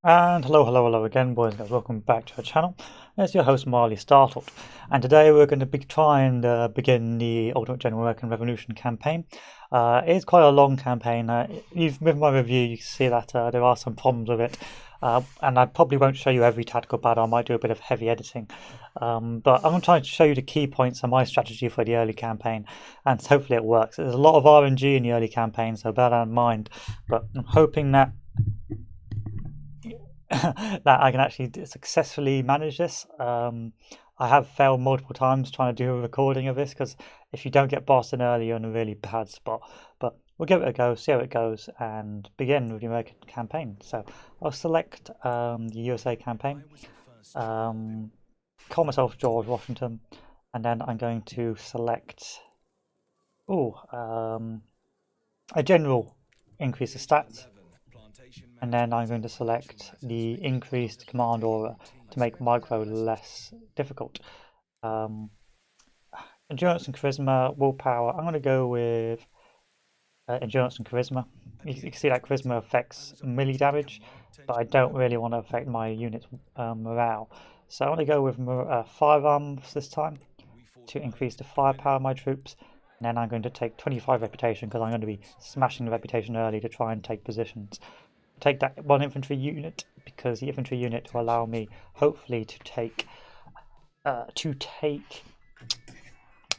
And hello again, boys and girls. Welcome back to our channel. It's your host, Marley Startled. And today we're going to be trying to begin the Ultimate General American Revolution campaign. It is quite a long campaign. With my review, you can see that there are some problems with it. And I probably won't show you every tactical battle. I might do a bit of heavy editing. But I'm going to try to show you the key points of my strategy for the early campaign. And hopefully it works. There's a lot of RNG in the early campaign, so bear that in mind. But I'm hoping that that I can actually successfully manage this. I have failed multiple times trying to do a recording of this because if you don't get Boston early, you're in a really bad spot. But we'll give it a go, see how it goes, and begin with the American campaign. So I'll select the USA campaign, call myself George Washington, and then I'm going to select a general increase of stats. And then I'm going to select the increased command aura to make micro less difficult. Endurance and charisma, willpower. I'm going to go with endurance and charisma. You can see that charisma affects melee damage, but I don't really want to affect my unit's morale. So I'm going to go with firearms this time to increase the firepower of my troops. And then I'm going to take 25 reputation because I'm going to be smashing the reputation early to try and take positions. Take that one infantry unit because the infantry unit will allow me hopefully to take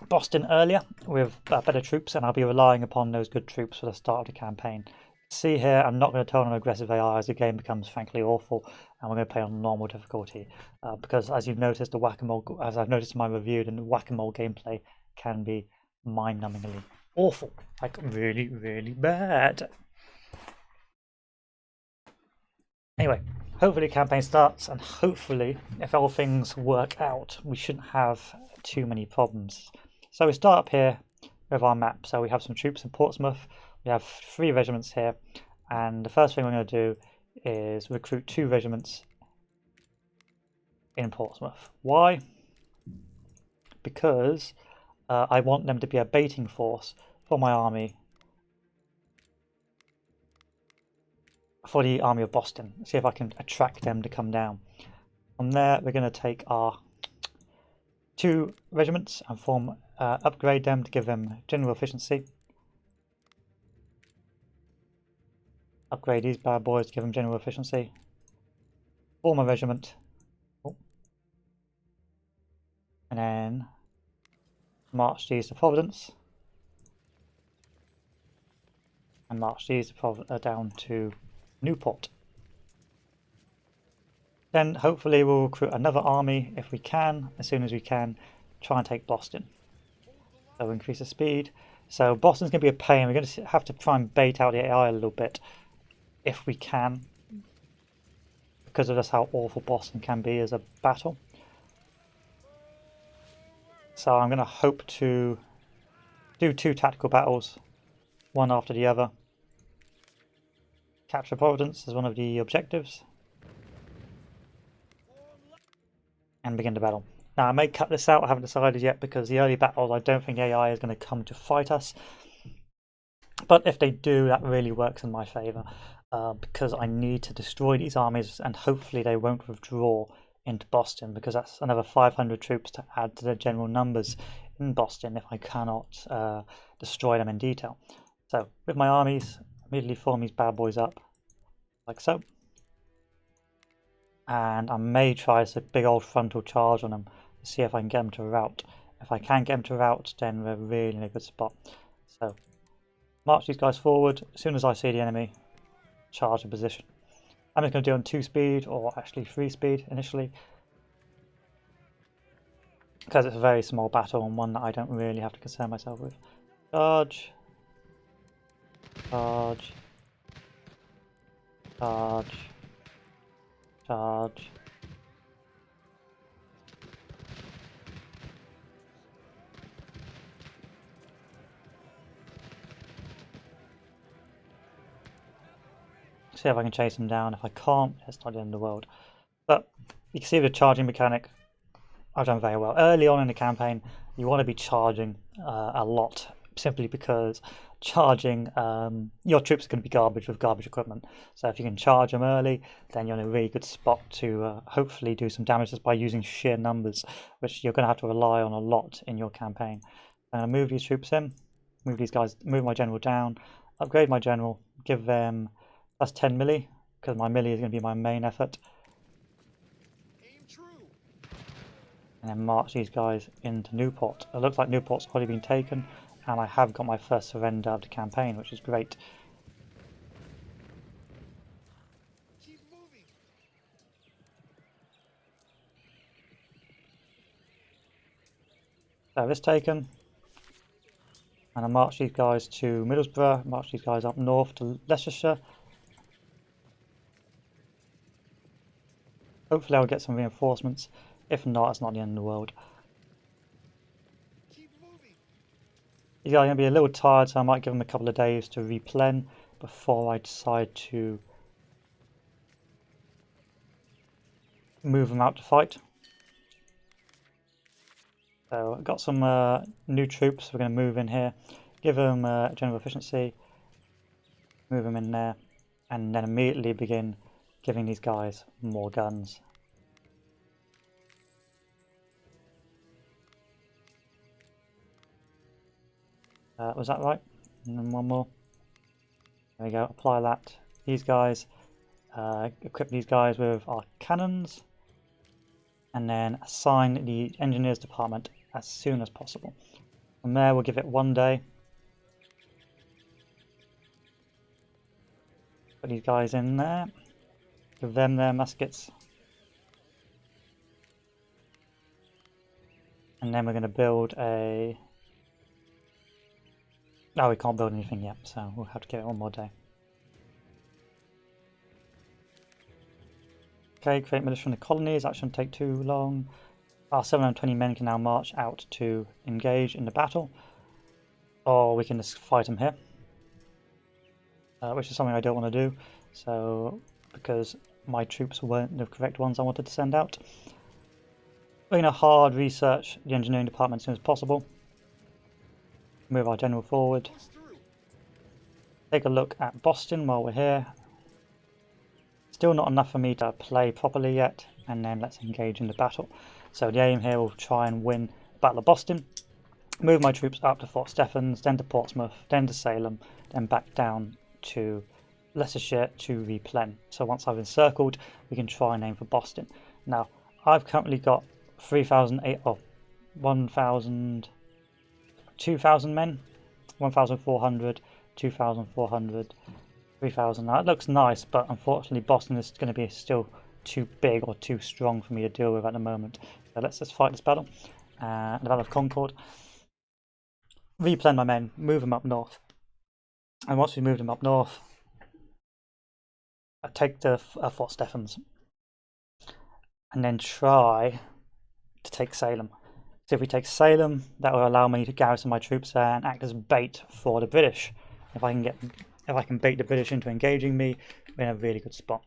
Boston earlier with better troops, and I'll be relying upon those good troops for the start of the campaign. See here, I'm not going to turn on aggressive AI as the game becomes frankly awful, and we're going to play on normal difficulty because as you've noticed, the whack-a-mole, as I've noticed in my review, the whack-a-mole gameplay can be mind-numbingly awful, like really, really bad. Anyway, hopefully the campaign starts, and hopefully, if all things work out, we shouldn't have too many problems. So we start up here with our map. So we have some troops in Portsmouth. We have 3 regiments here, and the first thing we're going to do is recruit 2 regiments in Portsmouth. Why? Because I want them to be a baiting force for my army, for the army of Boston. See if I can attract them to come down. From there, we're going to take our 2 regiments and upgrade them to give them general efficiency. Upgrade these bad boys to give them general efficiency. Form a regiment. And then march these to Providence. And march these down to Newport. Then hopefully we'll recruit another army if we can, as soon as we can, try and take Boston. So increase the speed. So Boston's going to be a pain. We're going to have to try and bait out the AI a little bit if we can, because of just how awful Boston can be as a battle. So I'm going to hope to do 2 tactical battles, one after the other. Capture Providence as one of the objectives. And begin the battle. Now I may cut this out, I haven't decided yet, because the early battles I don't think AI is going to come to fight us. But if they do, that really works in my favour. Because I need to destroy these armies and hopefully they won't withdraw into Boston, because that's another 500 troops to add to the general numbers in Boston if I cannot destroy them in detail. So with my armies, immediately form these bad boys up, like so. And I may try a big old frontal charge on them to see if I can get them to rout. If I can get them to rout, then we're really in a good spot. So march these guys forward. As soon as I see the enemy, charge in position. I'm just going to do it on 2 speed, or actually 3 speed initially, because it's a very small battle and one that I don't really have to concern myself with. Charge. Charge. Charge. Charge. See if I can chase them down. If I can't, it's not the end of the world. But you can see the charging mechanic. I've done very well. Early on in the campaign, you want to be charging a lot, simply because charging your troops are going to be garbage with garbage equipment. So if you can charge them early, then you're in a really good spot to hopefully do some damage just by using sheer numbers, which you're going to have to rely on a lot in your campaign. I'm going to move these troops in, move these guys, move my general down, upgrade my general, give them plus 10 milli, because my milli is going to be my main effort. And then march these guys into Newport. It looks like Newport's already been taken, and I have got my first surrender of the campaign, which is great. So this taken, and I march these guys to Middlesbrough, march these guys up north to Leicestershire. Hopefully I'll get some reinforcements. If not, it's not the end of the world. These guys are going to be a little tired, so I might give them a couple of days to replen before I decide to move them out to fight. So I've got some new troops we're going to move in here, give them general efficiency, move them in there, and then immediately begin giving these guys more guns. Was that right? And then one more. There we go, apply that. These guys, equip these guys with our cannons, and then assign the engineers department as soon as possible. From there we'll give it 1 day. Put these guys in there, give them their muskets. And then we're going to build a... No, we can't build anything yet, so we'll have to give it 1 more day. Okay, create militia in the colonies, that shouldn't take too long. Our 720 men can now march out to engage in the battle. Or we can just fight them here. Which is something I don't want to do, so because my troops weren't the correct ones I wanted to send out. We're going to hard research the engineering department as soon as possible. Move our general forward. Take a look at Boston while we're here. Still not enough for me to play properly yet, and then let's engage in the battle. So the aim here will try and win the Battle of Boston. Move my troops up to Fort Stephens, then to Portsmouth, then to Salem, then back down to Leicestershire to replen. So once I've encircled, we can try and aim for Boston. Now, I've currently got 1,000, 2,000 men, 1,400, 2,400, 3,000. Now, that looks nice, but unfortunately Boston is going to be still too big or too strong for me to deal with at the moment. So let's just fight this battle. The Battle of Concord. Replen my men, move them up north. And once we move them up north, I take the Fort Stephens. And then try to take Salem. So if we take Salem, that will allow me to garrison my troops there and act as bait for the British. If I can bait the British into engaging me, we're in a really good spot.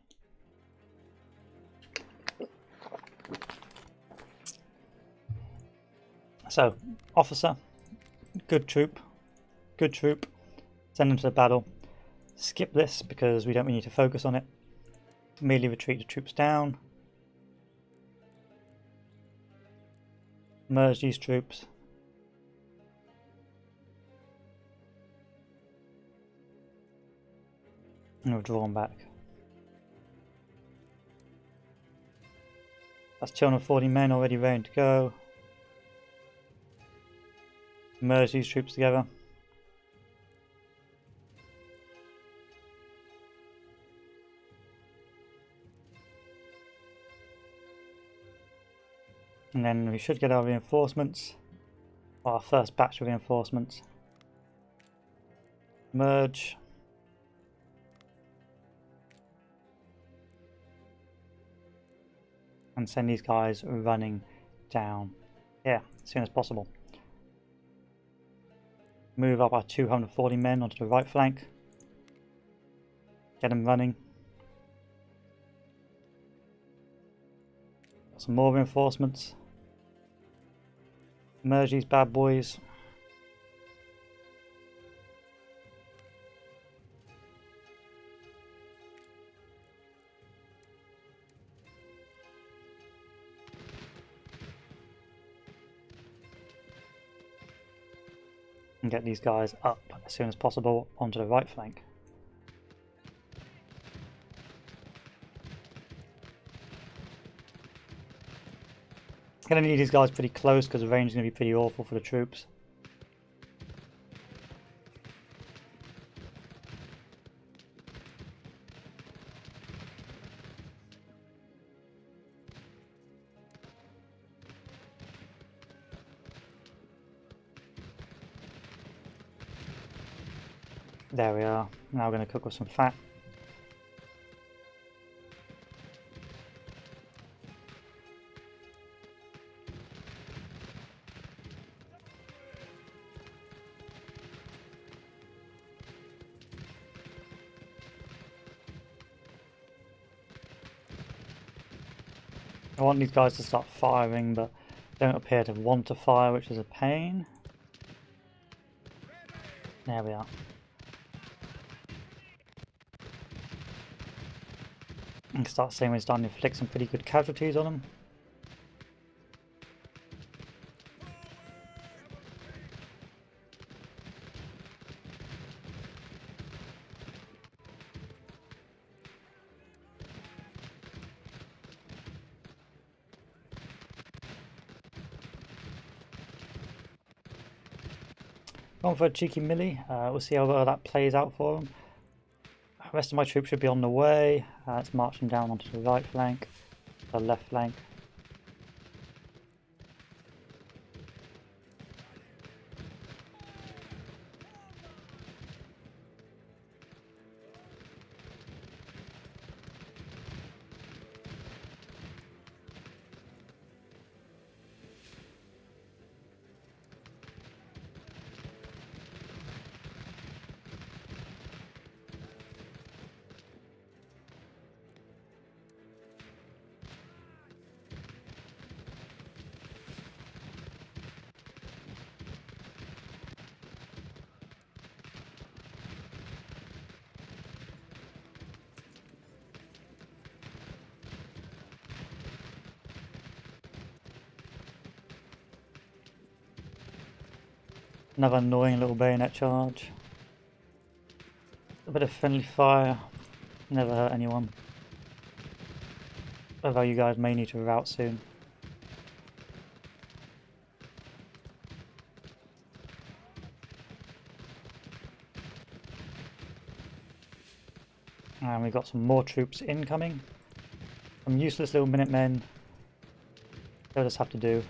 So, officer, good troop, send them to the battle. Skip this because we don't really need to focus on it. Immediately retreat the troops down. Merge these troops. And withdraw them back. That's 240 men already ready to go. Merge these troops together. And then we should get our reinforcements. Our first batch of reinforcements. Merge. And send these guys running down here as soon as possible. Move up our 240 men onto the right flank. Get them running. Got some more reinforcements. Merge these bad boys. and get these guys up as soon as possible onto the right flank. Gonna need these guys pretty close because the range is gonna be pretty awful for the troops. There we are. Now we're going to cook with some fat. I want these guys to start firing, but don't appear to want to fire, which is a pain. There we are. And start seeing we're starting to inflict some pretty good casualties on them. Going for a cheeky melee. We'll see how well that plays out for them. The rest of my troops should be on the way. Let's march them down onto the right flank, the left flank. Another annoying little bayonet charge. A bit of friendly fire. Never hurt anyone. Although you guys may need to rout soon. And we've got some more troops incoming. Some useless little Minutemen. They'll just have to do.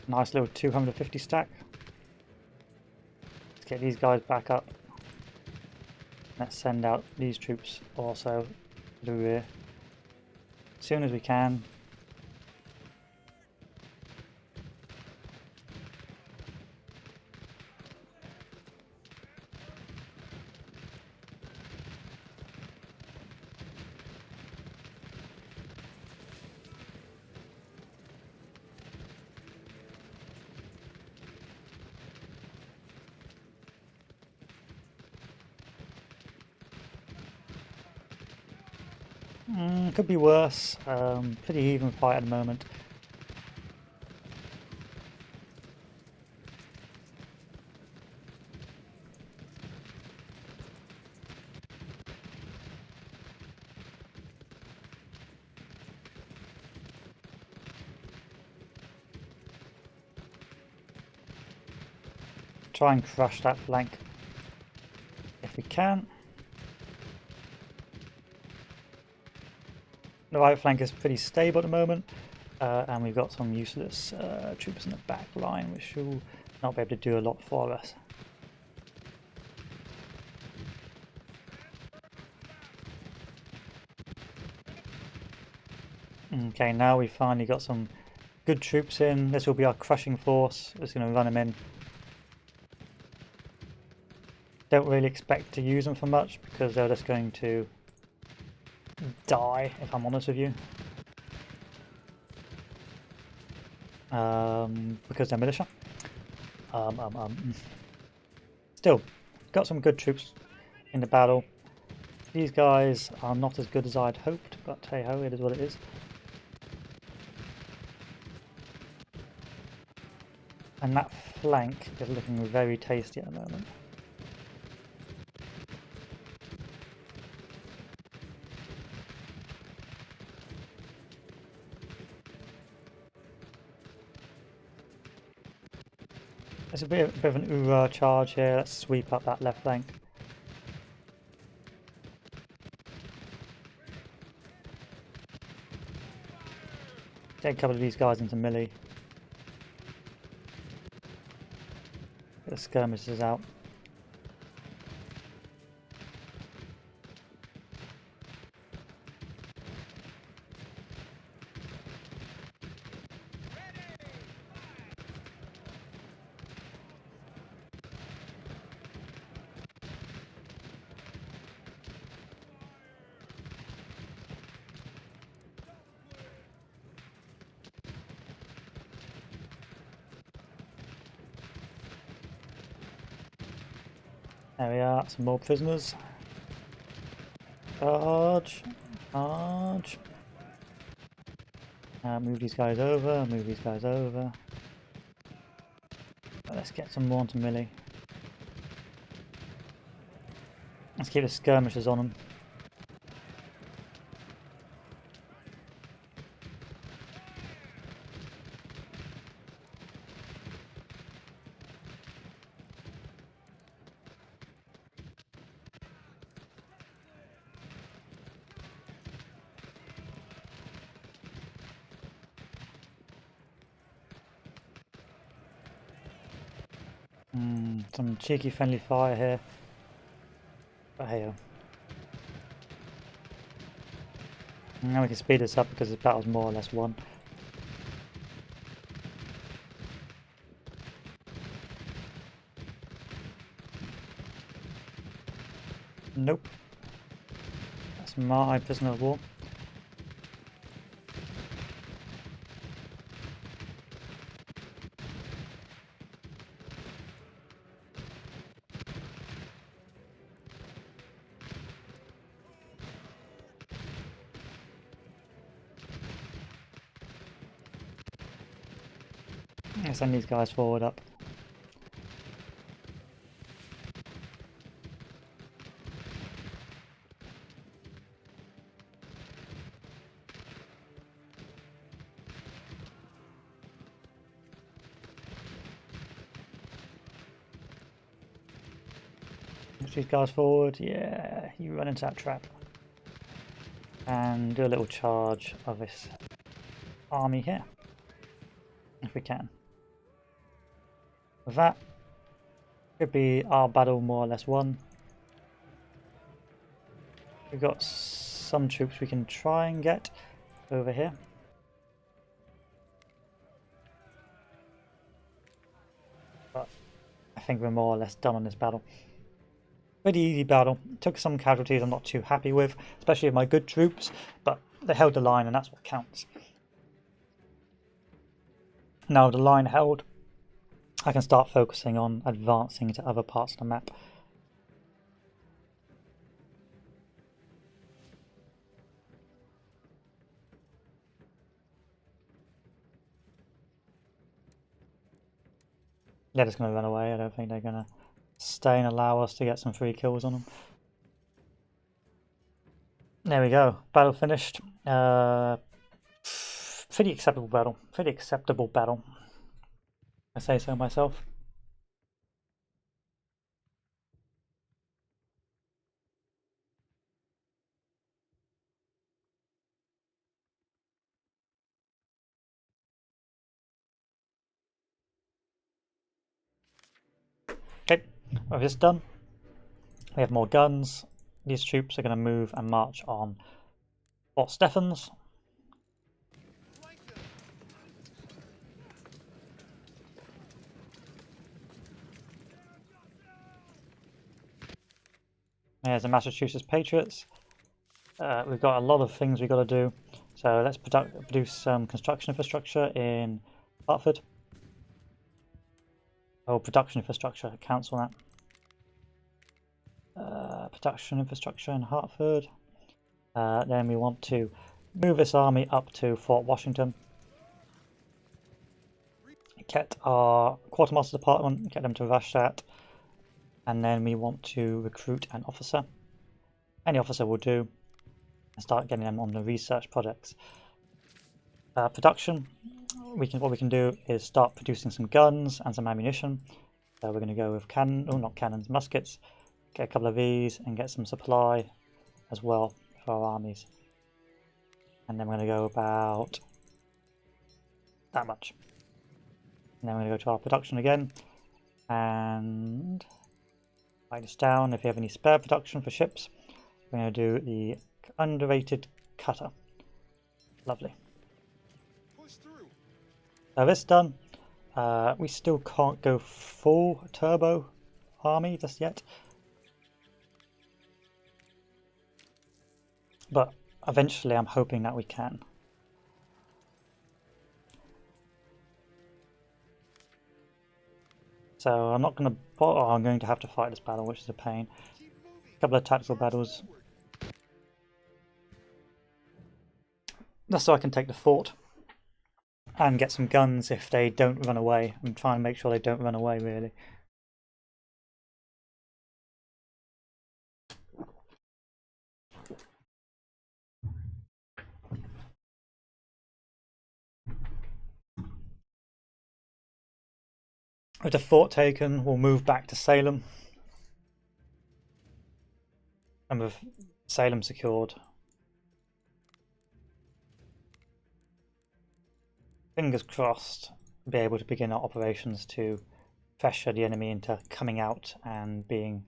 Nice little 250 stack. Let's get these guys back up. Let's send out these troops also to the rear as soon as we can. Could be worse. Pretty even fight at the moment. Try and crush that flank if we can. The right flank is pretty stable at the moment, and we've got some useless troops in the back line, which will not be able to do a lot for us. Okay, now we've finally got some good troops in. This will be our crushing force. It's going to run them in. Don't really expect to use them for much because they're just going to die, if I'm honest with you. Because they're militia. still, got some good troops in the battle. These guys are not as good as I'd hoped, but hey ho, it is what it is. And that flank is looking very tasty at the moment. There's a bit of an oorah charge here. Let's sweep up that left flank. Take a couple of these guys into melee. Get the skirmishers out. There we are, some more prisoners. Charge! Charge! Move these guys over, move these guys over. Let's get some more into melee. Let's keep the skirmishers on them. Some cheeky friendly fire here. But hey, now we can speed this up because the battle's more or less won. Nope. That's my prisoner of war. Let's send these guys forward up. Push these guys forward. Yeah, you run into that trap. And do a little charge of this army here, if we can. With that, could be our battle more or less won. We've got some troops we can try and get over here. But I think we're more or less done on this battle. Pretty easy battle. Took some casualties I'm not too happy with, especially with my good troops, but they held the line and that's what counts. Now the line held, I can start focusing on advancing to other parts of the map. They're just going to run away. I don't think they're going to stay and allow us to get some free kills on them. There we go. Battle finished. Pretty acceptable battle. Pretty acceptable battle. I say so myself. Okay, with this done, we have more guns. These troops are going to move and march on Fort Stephens. There's the Massachusetts Patriots. We've got a lot of things we've got to do. So let's produce some construction infrastructure in Hartford. Oh, production infrastructure, cancel that. production infrastructure in Hartford. Then we want to move this army up to Fort Washington. Get our quartermaster department, get them to Rashtat, and then we want to recruit an officer. Any officer will do, and start getting them on the research projects. Production, what we can do is start producing some guns and some ammunition. So we're going to go with not cannons, muskets. Get a couple of these and get some supply as well for our armies. And then we're going to go about that much. And then we're going to go to our production again and write this down. If you have any spare production for ships, we're going to do the underrated cutter. Lovely. So this done. We still can't go full turbo army just yet. But eventually I'm hoping that we can. So I'm not going to... Oh, I'm going to have to fight this battle, which is a pain. A couple of tactical battles. Just so I can take the fort. And get some guns if they don't run away. I'm trying to make sure they don't run away, really. With the fort taken, we'll move back to Salem. And with Salem secured, fingers crossed, be able to begin our operations to pressure the enemy into coming out and being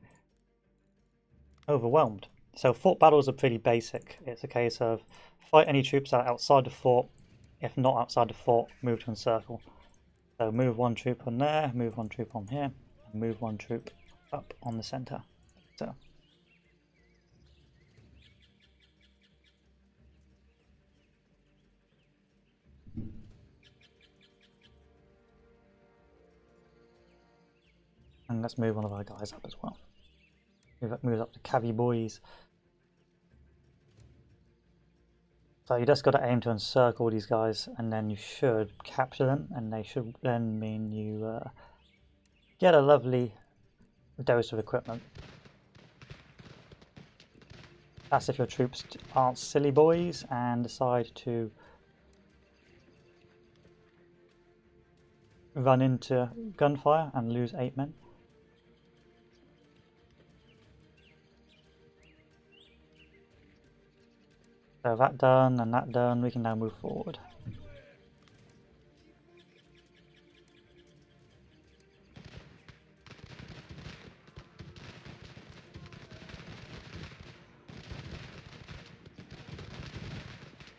overwhelmed. So fort battles are pretty basic. It's a case of fight any troops that are outside the fort. If not outside the fort, move to encircle. So move one troop on there, move one troop on here, and move one troop up on the center. So and let's move one of our guys up as well. Move up to Cavi boys. So you just got to aim to encircle these guys, and then you should capture them, and they should then mean you get a lovely dose of equipment. That's if your troops aren't silly boys and decide to run into gunfire and lose 8 men. So that done and that done, we can now move forward.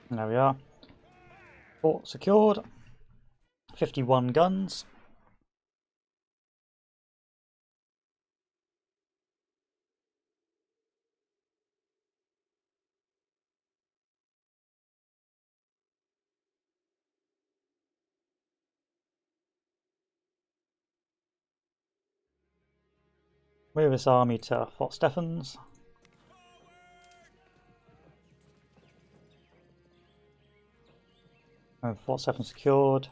And there we are. Fort secured. 51 guns. Move this army to Fort Stephens. And Fort Stephens secured.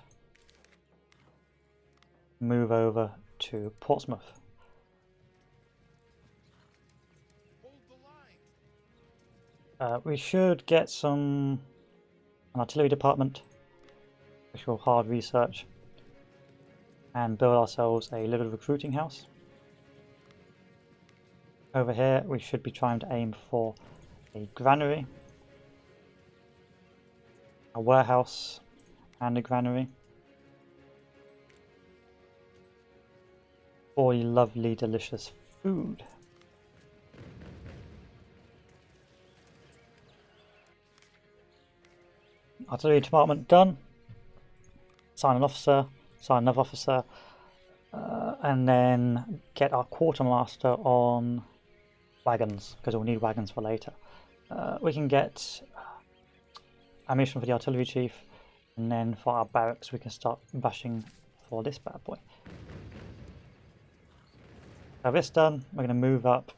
Move over to Portsmouth. We should get an artillery department, which will hard research, and build ourselves a little recruiting house. Over here we should be trying to aim for a granary, a warehouse and a granary for lovely delicious food. Artillery department done. Sign an officer, sign another officer, and then get our quartermaster on wagons, because we'll need wagons for later. We can get ammunition for the artillery chief, and then for our barracks we can start rushing for this bad boy. So this done, we're going to move up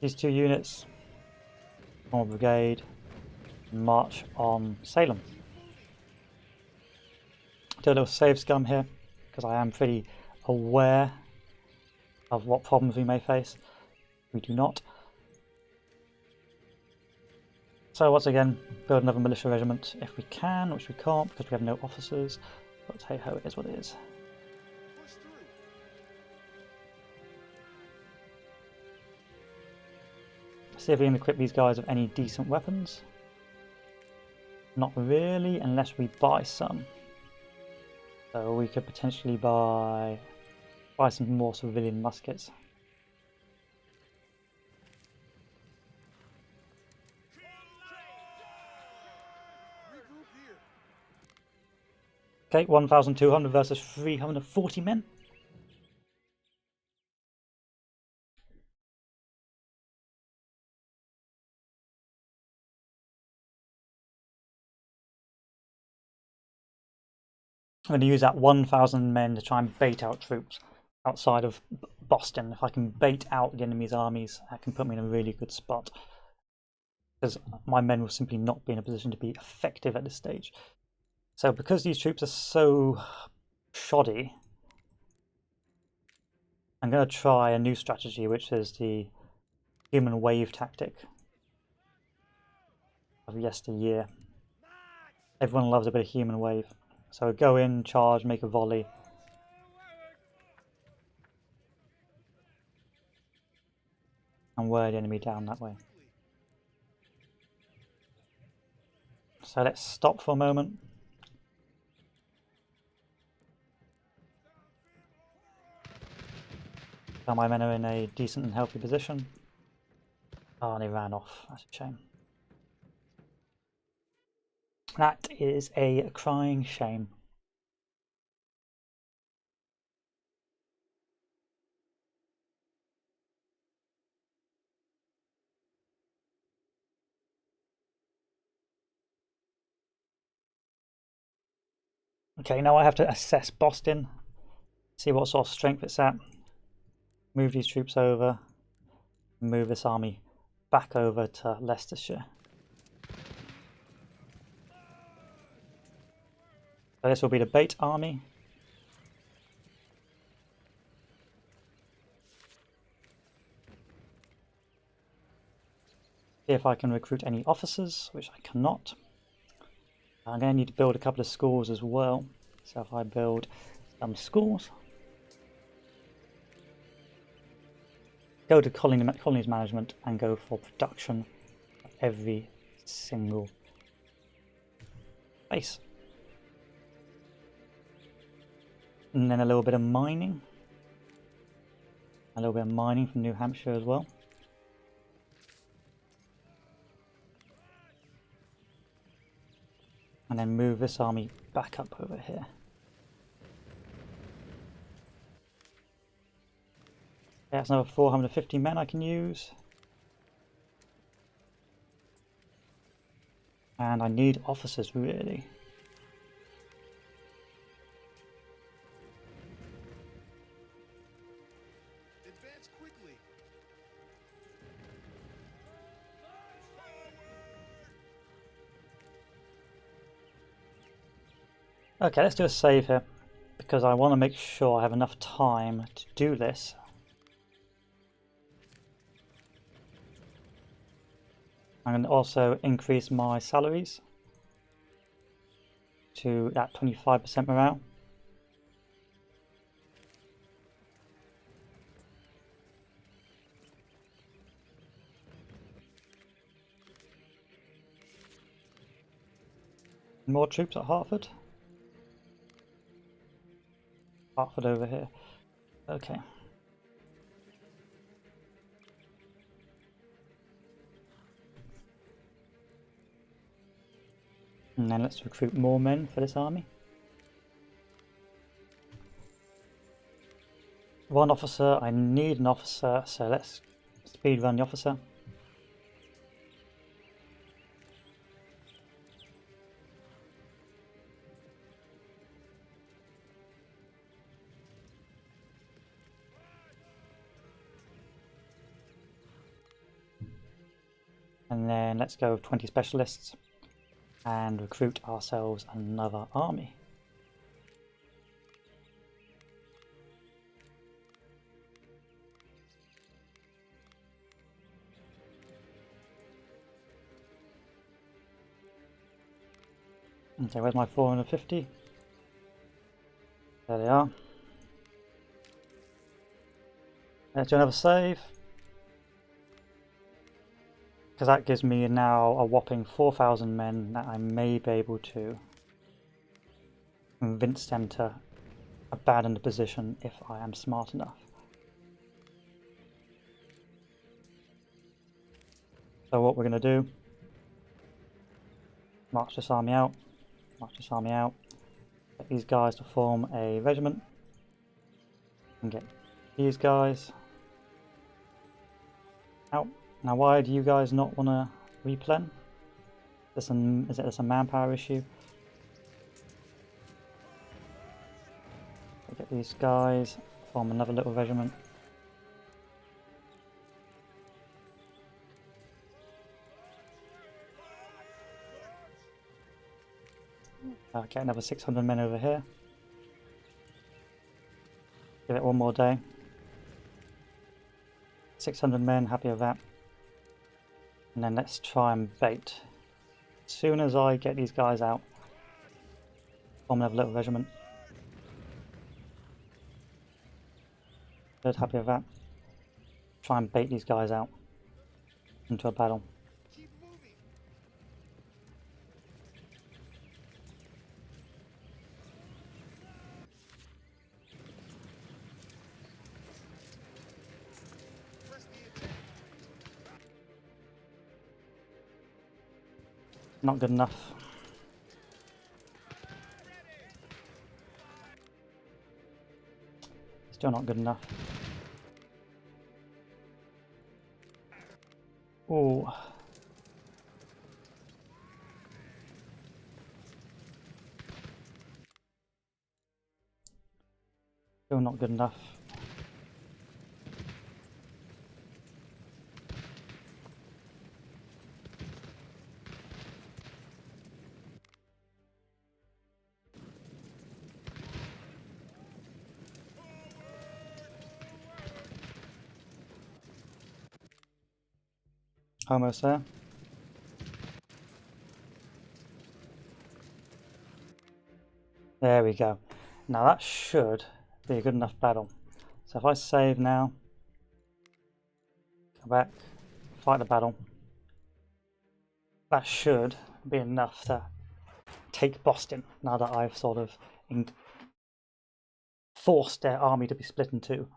These 2 units, form a brigade, and march on Salem. Do a little save scum here, because I am pretty aware of what problems we may face. We do not. So once again, build another militia regiment if we can, which we can't because we have no officers. But hey ho, it is what it is. See if we can equip these guys with any decent weapons. Not really, unless we buy some. So we could potentially buy some more civilian muskets. Okay, 1,200 versus 340 men. I'm going to use that 1,000 men to try and bait out troops outside of Boston. If I can bait out the enemy's armies, that can put me in a really good spot. Because my men will simply not be in a position to be effective at this stage. So because these troops are so shoddy, I'm going to try a new strategy, which is the human wave tactic of yesteryear. Everyone loves a bit of human wave. So go in, charge, make a volley. And wear the enemy down that way. So let's stop for a moment. So my men are in a decent and healthy position. Oh, they ran off. That's a shame. That is a crying shame. Okay, now I have to assess Boston, see what sort of strength it's at, move these troops over, move this army back over to Leicestershire. So this will be the bait army. See if I can recruit any officers, which I cannot. I'm going to need to build a couple of schools as well. So if I build some schools, go to colonies management and go for production of every single base. And then a little bit of mining. A little bit of mining from New Hampshire as well. And then move this army back up over here. That's another 450 men I can use. And I need officers, really. Advance quickly. Okay, let's do a save here, because I want to make sure I have enough time to do this. I'm going to also increase my salaries to that 25% morale. More troops at Hartford. Hartford over here. Okay. And then let's recruit more men for this army. One officer, I need an officer, so let's speed run the officer. And then let's go with 20 specialists and recruit ourselves another army. Okay, where's my 450? There they are. Let's do another save. Because that gives me now a whopping 4,000 men that I may be able to convince them to abandon the position if I am smart enough. So what we're going to do, march this army out, get these guys to form a regiment, and get these guys out. Now why do you guys not want to replen? Is it just a manpower issue? Get these guys, form another little regiment. Get another 600 men over here. Give it one more day. 600 men, happy with that. And then let's try and bait. As soon as I get these guys out, form another little regiment. Good, happy with that. Try and bait these guys out into a battle. Keep moving. Press the attack. Not good enough. Still not good enough. Ooh. Still not good enough. Almost there. There we go. Now that should be a good enough battle. So if I save now, go back, fight the battle, that should be enough to take Boston now that I've sort of forced their army to be split in two.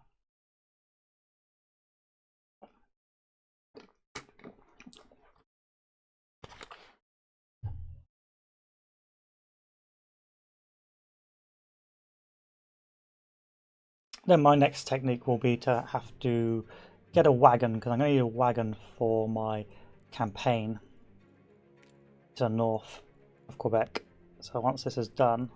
Then my next technique will be to have to get a wagon, because I'm going to need a wagon for my campaign to the north of Quebec. So once this is done,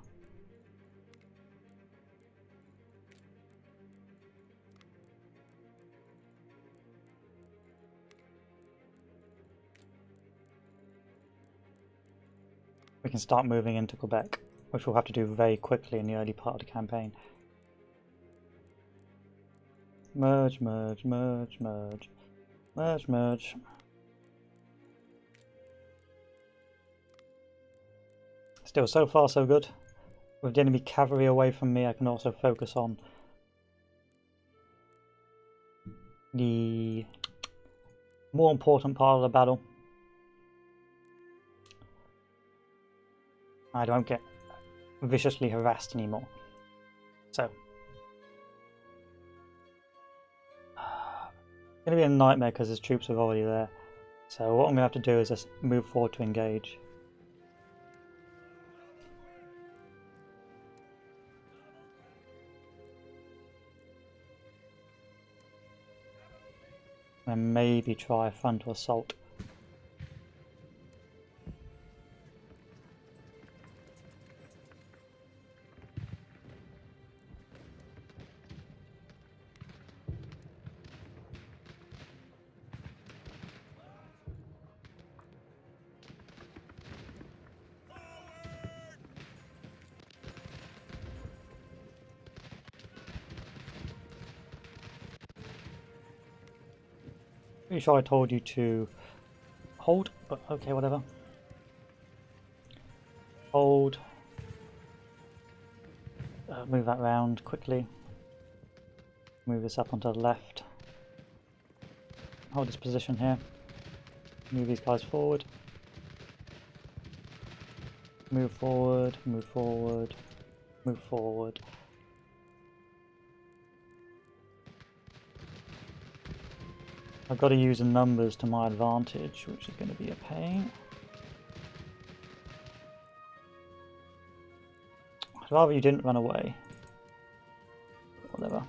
we can start moving into Quebec, which we'll have to do very quickly in the early part of the campaign. Merge, merge, merge, merge, merge, merge. Still, so far so good. With the enemy cavalry away from me, I can also focus on the more important part of the battle. I don't get viciously harassed anymore. So, it's going to be a nightmare because his troops are already there. So what I'm going to have to do is just move forward to engage. And maybe try a frontal assault. Pretty sure I told you to hold, but okay, whatever. Hold. Move that round quickly. Move this up onto the left. Hold this position here. Move these guys forward. Move forward, move forward, move forward. I've got to use the numbers to my advantage, which is going to be a pain. I'd rather you didn't run away. Whatever.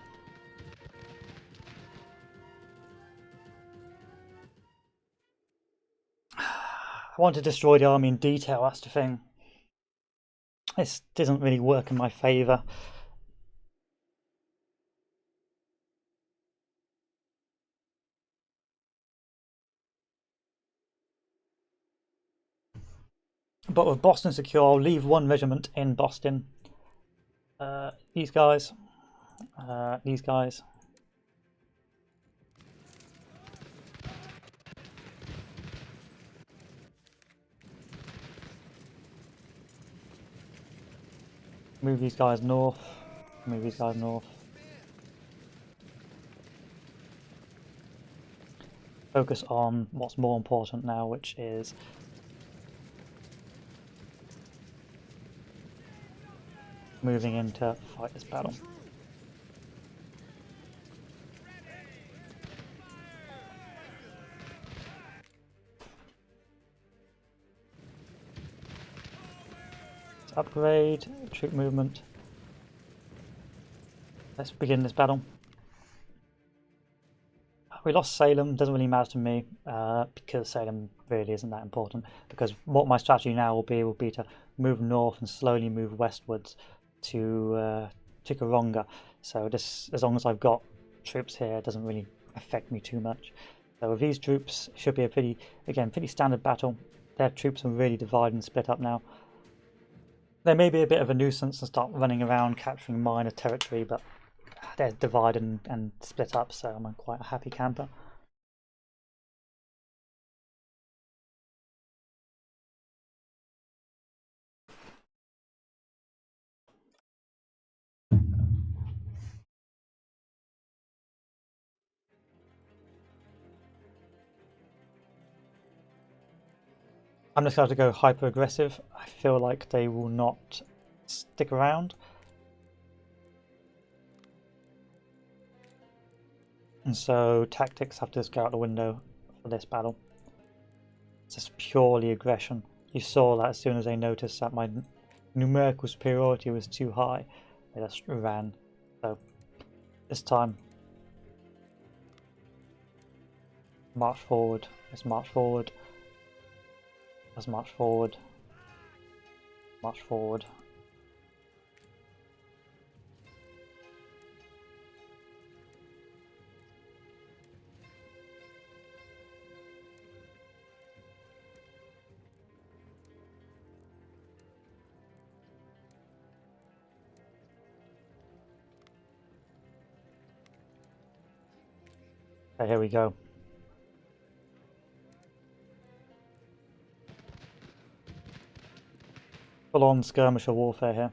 I want to destroy the army in detail, that's the thing. This doesn't really work in my favour. But with Boston secure, I'll leave one regiment in Boston. These guys. These guys. Move these guys north. Move these guys north. Focus on what's more important now, which is moving in to fight this battle. Let's upgrade troop movement. Let's begin this battle. We lost Salem, doesn't really matter to me because Salem really isn't that important, because what my strategy now will be to move north and slowly move westwards to Chickaronga. So this, as long as I've got troops here, it doesn't really affect me too much. So with these troops, it should be a pretty standard battle. Their troops are really divided and split up now. They may be a bit of a nuisance and start running around capturing minor territory, but they're divided and split up, so I'm quite a happy camper. I'm just going to go hyper aggressive. I feel like they will not stick around. And so tactics have to just go out the window for this battle. It's just purely aggression. You saw that as soon as they noticed that my numerical superiority was too high, they just ran. So this time, march forward. Let's march forward. Let's march forward. March forward. Okay, here we go. Full-on skirmisher warfare here.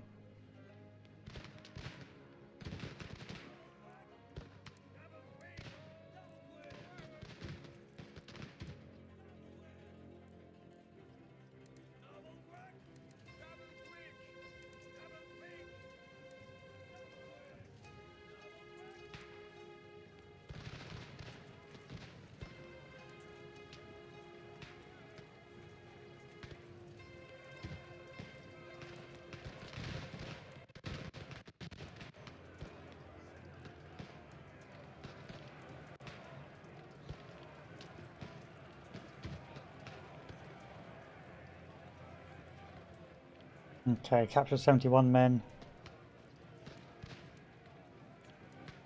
Okay, capture 71 men.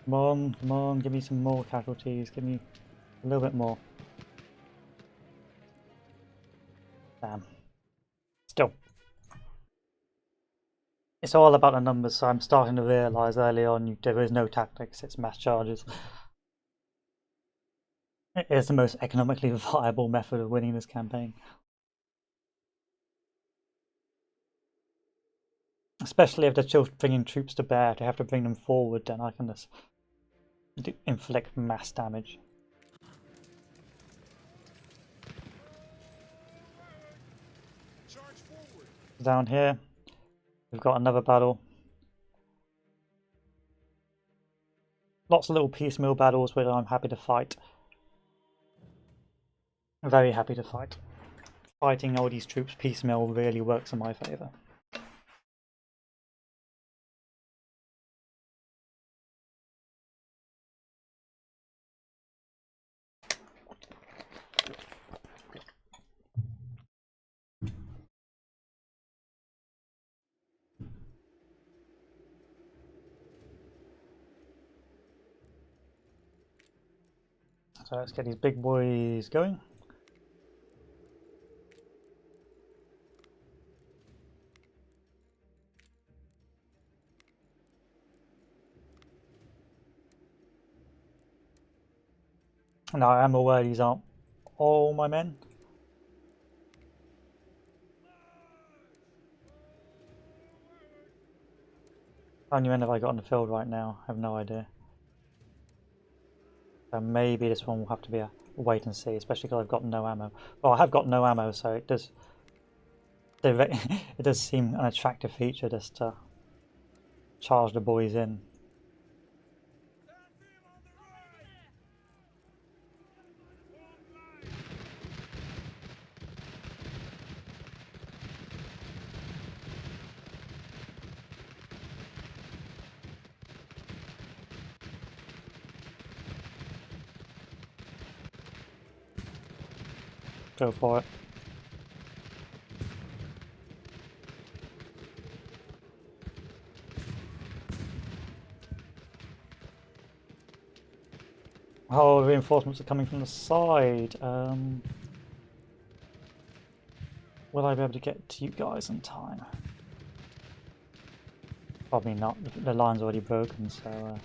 Come on, give me some more casualties. Give me a little bit more. Damn. Still. It's all about the numbers, so I'm starting to realise early on there is no tactics, it's mass charges. It is the most economically viable method of winning this campaign. Especially if they're still bringing troops to bear, to have to bring them forward, then I can just inflict mass damage. Charge forward. Down here, we've got another battle. Lots of little piecemeal battles where I'm happy to fight. Very happy to fight. Fighting all these troops piecemeal really works in my favour. So let's get these big boys going. Now I am aware these aren't all my men. How many men have I got on the field right now? I have no idea. So maybe this one will have to be a wait and see, especially because I've got no ammo. Well, I have got no ammo, so it does it does seem an attractive feature just to charge the boys in. Go for it. Oh, reinforcements are coming from the side. Will I be able to get to you guys in time? Probably not. The line's already broken, so...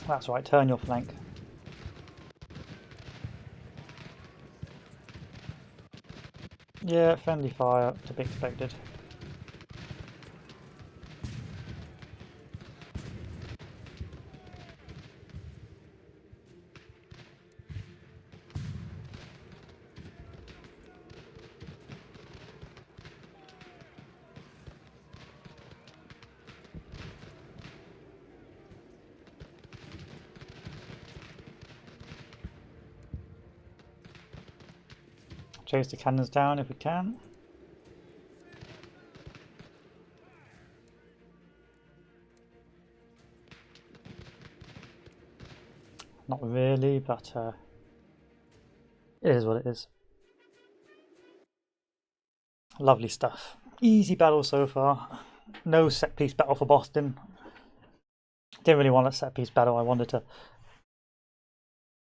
That's right, turn your flank. Yeah, friendly fire, to be expected. Chase the cannons down if we can. Not really, but it is what it is. Lovely stuff. Easy battle so far. No set piece battle for Boston. Didn't really want a set piece battle. I wanted to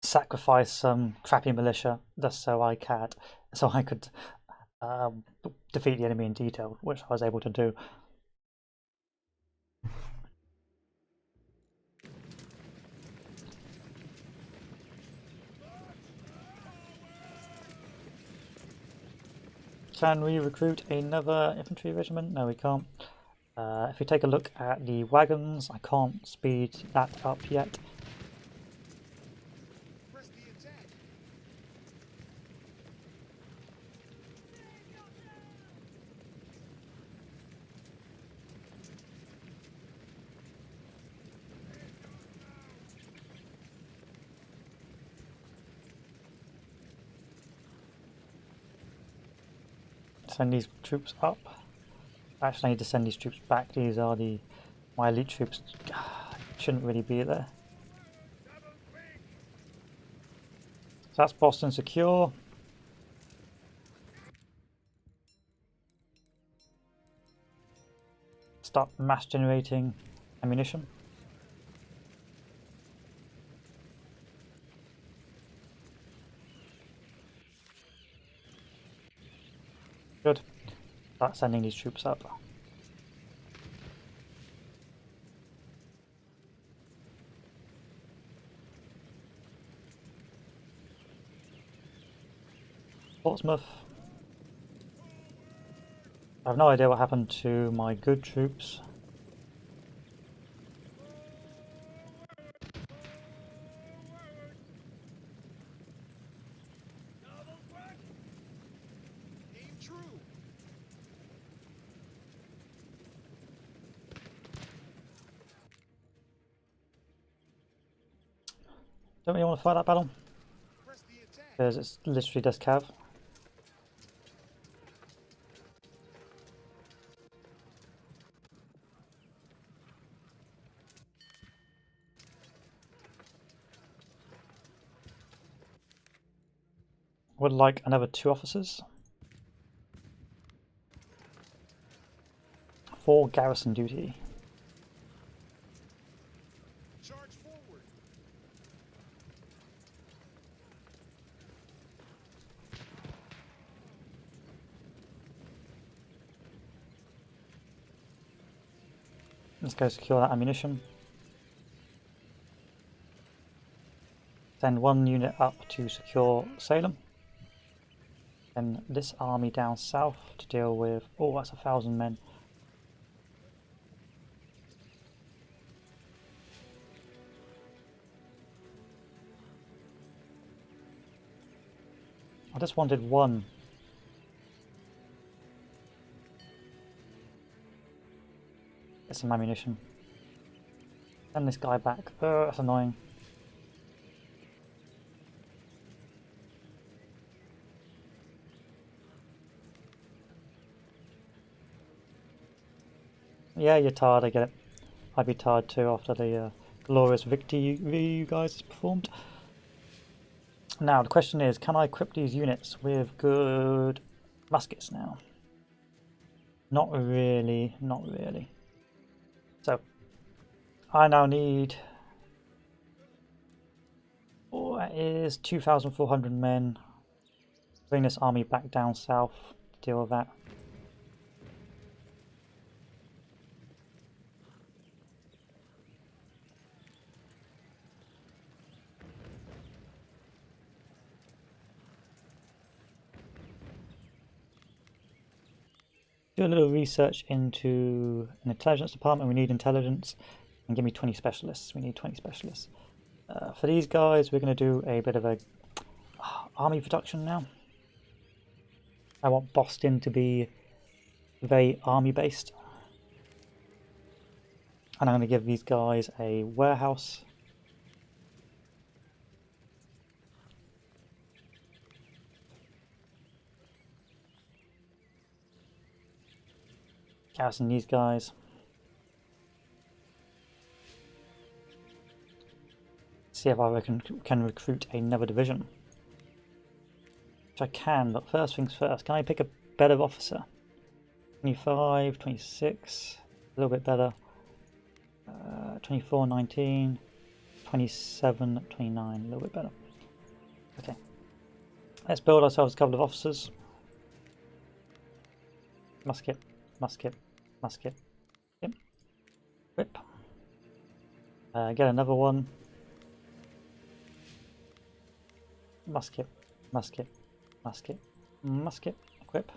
sacrifice some crappy militia just so I could defeat the enemy in detail, which I was able to do. Can we recruit another infantry regiment? No, we can't. If we take a look at the wagons, I can't speed that up yet. Press the attack. Send these troops up. Actually, I need to send these troops back. These are my elite troops. Shouldn't really be there. So that's Boston secure. Start mass generating ammunition. Good. Start sending these troops up. Portsmouth. I have no idea what happened to my good troops. Aim true. Don't really want to fight that battle Press the attack. because it's literally just cav. Would like another 2 officers. 4 garrison duty. Charge forward. Let's go secure that ammunition. Send 1 unit up to secure Salem. Then this army down south to deal with... Oh, that's 1,000 men. I just wanted 1. Get some ammunition. Send this guy back. That's annoying. Yeah, you're tired, I get it. I'd be tired too after the glorious victory you guys performed. Now, the question is, can I equip these units with good muskets now? Not really, not really. So, I now need... Oh, that is 2,400 men. Bring this army back down south to deal with that. Do a little research into an intelligence department. We need intelligence. And give me 20 specialists. We need 20 specialists. For these guys, we're going to do a bit of a army production now. I want Boston to be very army based. And I'm going to give these guys a warehouse. Garrison these guys. See if I can recruit another division. Which I can, but first things first. Can I pick a better officer? 25, 26, a little bit better. 24, 19, 27, 29, a little bit better. Okay. Let's build ourselves a couple of officers. Musket, musket, musket. Yep. Whip. Get another one. Musket, musket, musket, musket. Equip.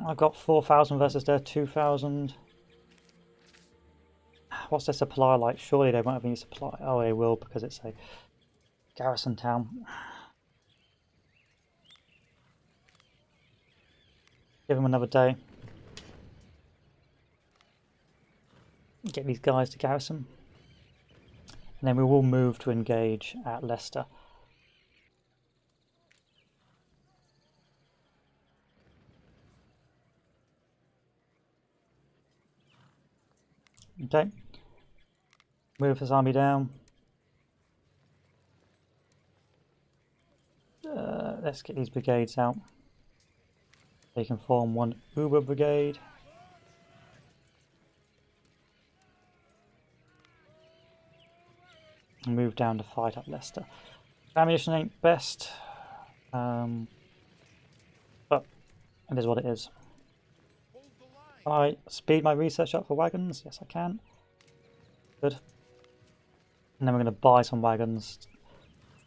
I've got 4,000 versus their 2,000. What's their supply like? Surely they won't have any supply. Oh, they will because it's a garrison town. Give them another day. Get these guys to garrison. And then we will move to engage at Leicester. Okay. Move this army down. Let's get these brigades out. They can form one Uber brigade. And move down to fight up Leicester. Ammunition ain't best. But it is what it is. Hold the line. Can I speed my research up for wagons? Yes, I can. Good. And then we're going to buy some wagons.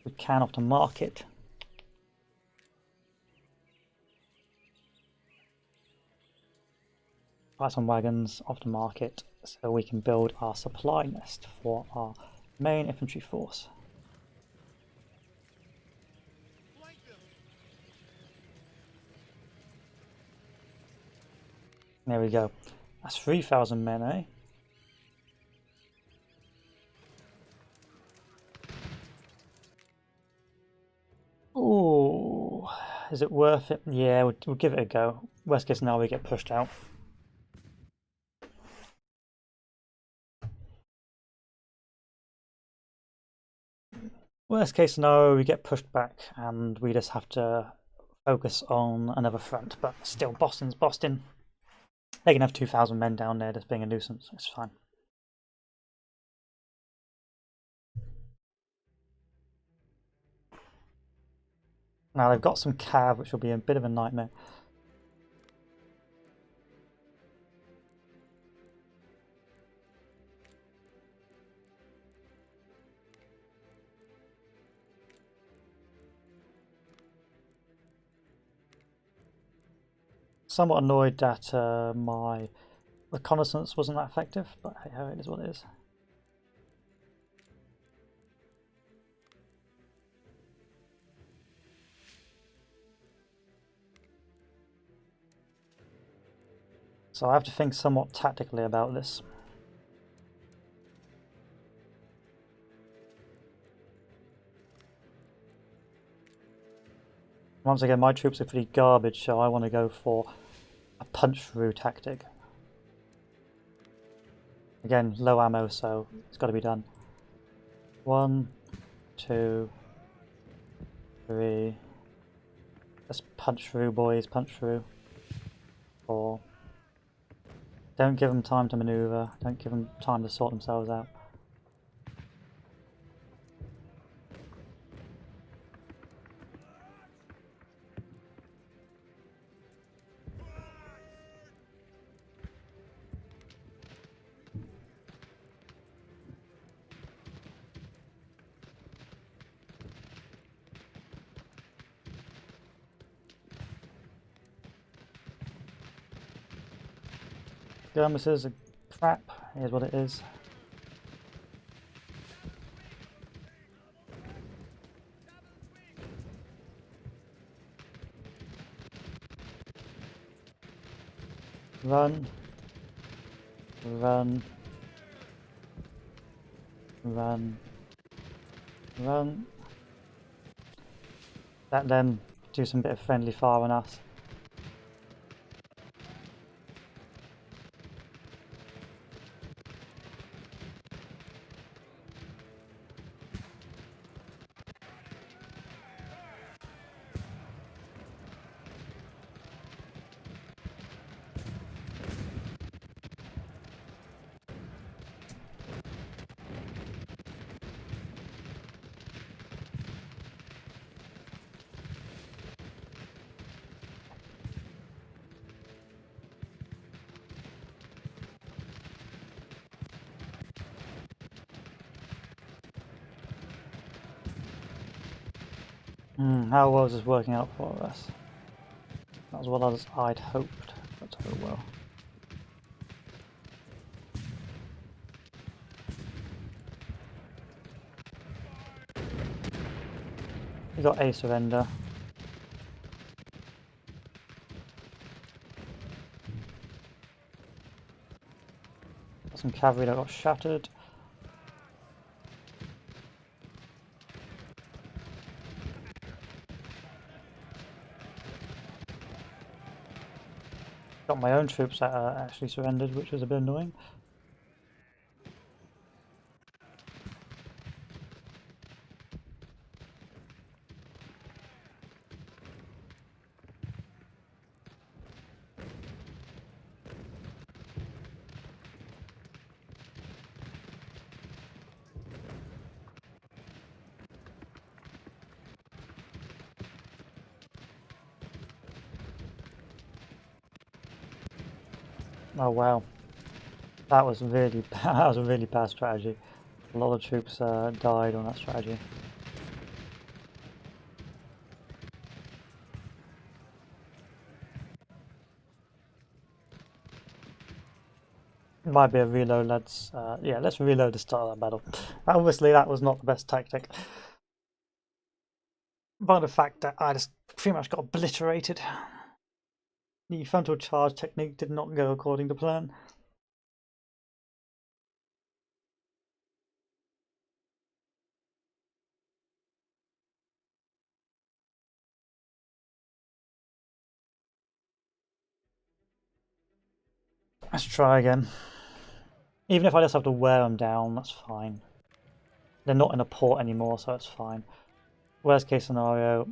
We can off the market. Buy some wagons off the market so we can build our supply nest for our main infantry force. Flank them. There we go. That's 3,000 men, eh? Ooh, is it worth it? Yeah, we'll give it a go. Worst case scenario, we get pushed out. Worst case scenario, we get pushed back and we just have to focus on another front. But still, Boston's Boston. They can have 2,000 men down there just being a nuisance. It's fine. Now they've got some cav, which will be a bit of a nightmare. Somewhat annoyed that my reconnaissance wasn't that effective, but hey ho, it is what it is. So I have to think somewhat tactically about this. Once again, my troops are pretty garbage, so I want to go for a punch-through tactic. Again, low ammo, so it's got to be done. 1, 2, 3. Just punch through, boys, punch through. 4. Don't give them time to maneuver. Don't give them time to sort themselves out. Skirmishers are crap. Here's what it is. Run. Run. Run. Run. Let them do some bit of friendly fire on us. How well is this working out for us? Not as well as I'd hoped, but oh well. We got a surrender. Got some cavalry that got shattered. Got my own troops that actually surrendered, which was a bit annoying. Oh wow, that was really bad. That was a really bad strategy. A lot of troops died on that strategy. Might be a reload, lads. Yeah, let's reload the start of that battle. Obviously, that was not the best tactic. By the fact that I just pretty much got obliterated. The frontal charge technique did not go according to plan. Let's try again. Even if I just have to wear them down, that's fine. They're not in a port anymore, so it's fine. Worst case scenario,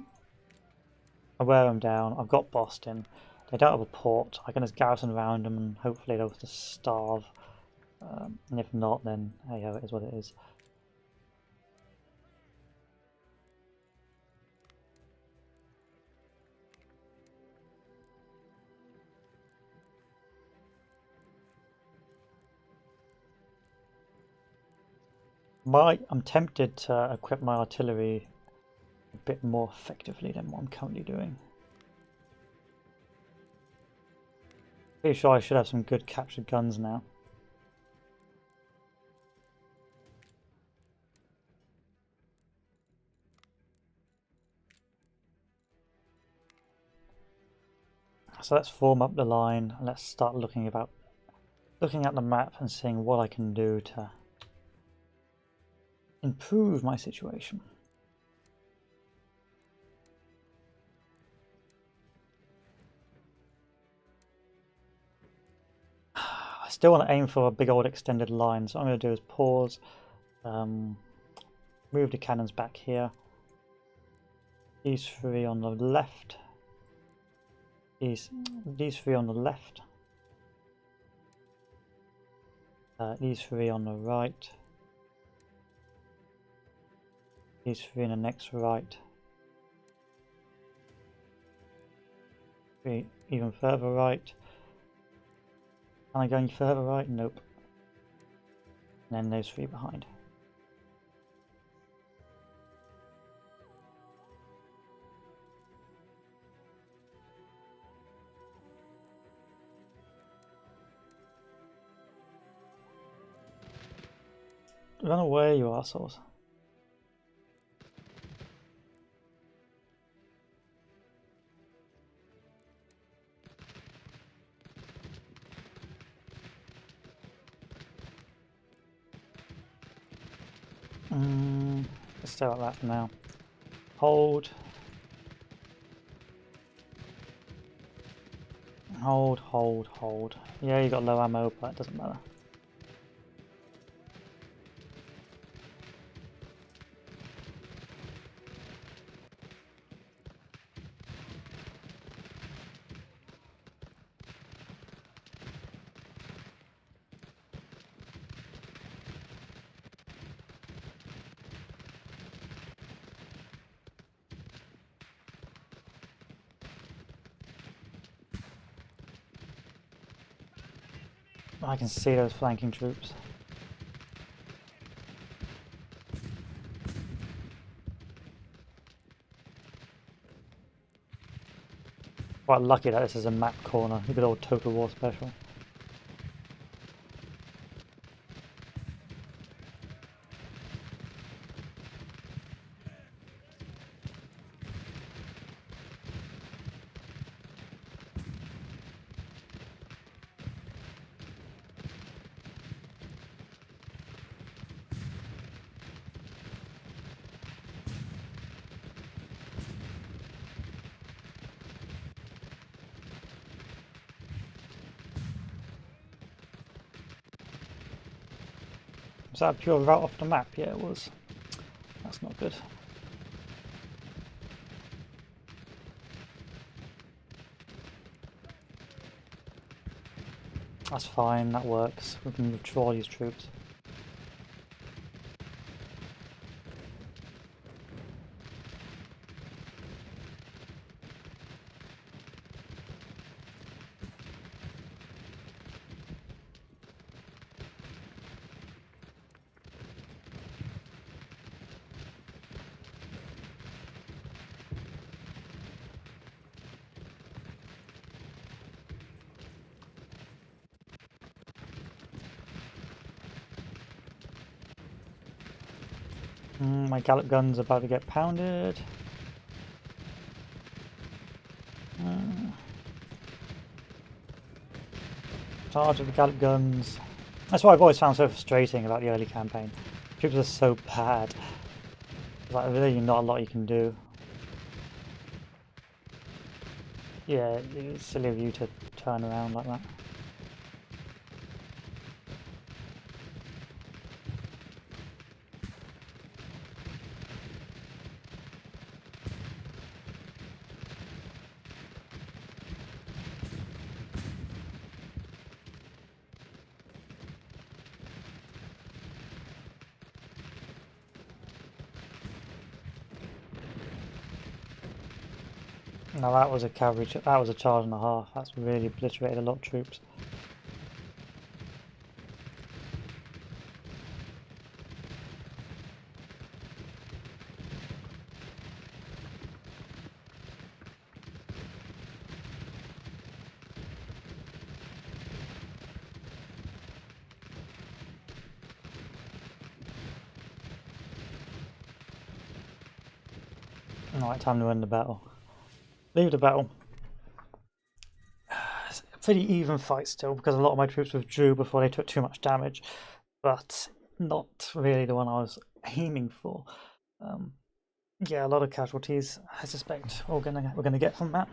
I wear them down. I've got Boston. They don't have a port. I can just garrison around them and hopefully they'll just starve. And if not, then hey ho, it is what it is. I'm tempted to equip my artillery a bit more effectively than what I'm currently doing. Pretty sure I should have some good captured guns now. So let's form up the line and let's start looking at the map and seeing what I can do to improve my situation. I still want to aim for a big old extended line, so what I'm going to do is pause, move the cannons back here, these three on the left, these three on the left, these three on the right, these three in the next right, three even further right. Am I going further right? Nope. And then those three behind. Run away, you assholes. Let's stay like that for now. Hold. Hold, hold, hold. Yeah, you got low ammo, but it doesn't matter. I can see those flanking troops. Quite lucky that this is a map corner, a good old Total War special. Was that a pure route off the map? Yeah, it was. That's not good. That's fine, that works. We can withdraw these troops. My gallop gun's about to get pounded. Charge of the gallop guns. That's what I've always found so frustrating about the early campaign. Troops are so bad. There's like really not a lot you can do. Yeah, it's silly of you to turn around like that. Now that was a cavalry, that was a charge and a half. That's really obliterated a lot of troops. Alright, time to end the battle. Leave the battle. It's a pretty even fight still because a lot of my troops withdrew before they took too much damage, but not really the one I was aiming for. Yeah, a lot of casualties. I suspect we're gonna get from that.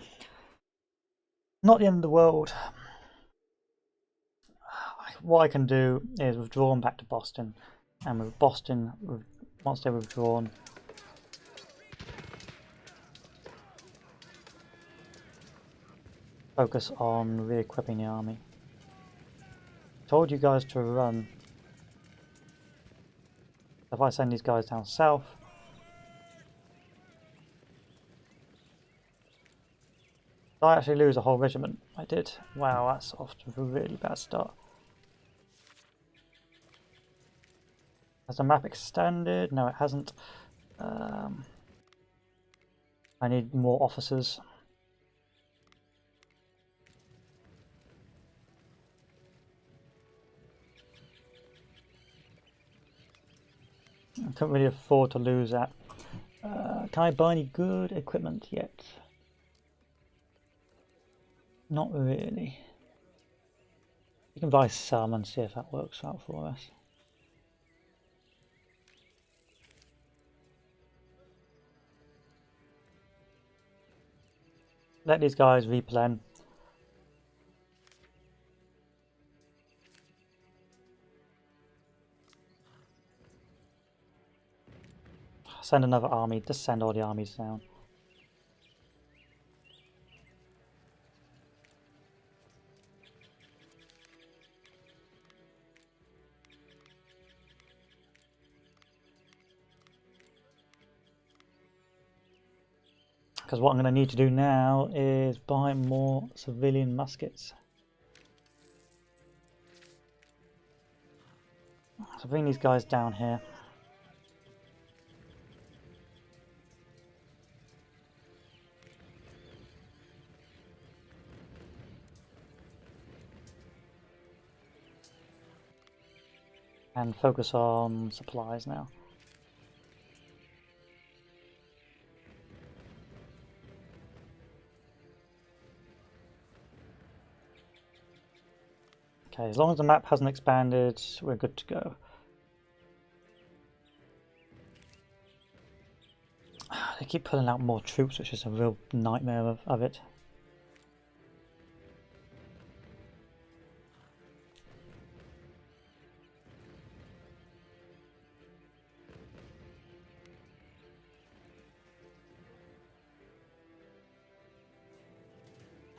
Not the end of the world. What I can do is withdraw them back to Boston, and with Boston, once they're withdrawn, focus on re-equipping the army. Told you guys to run. If I send these guys down south, did I actually lose a whole regiment? I did. Wow, that's off to a really bad start. Has the map extended? No, it hasn't. I need more officers. I couldn't really afford to lose that. Can I buy any good equipment yet? Not really. You can buy some and see if that works out for us. Let these guys replan. Send another army. Just send all the armies down. Because what I'm going to need to do now is buy more civilian muskets. So bring these guys down here. And focus on supplies now. Okay, as long as the map hasn't expanded, we're good to go. They keep pulling out more troops, which is a real nightmare of it.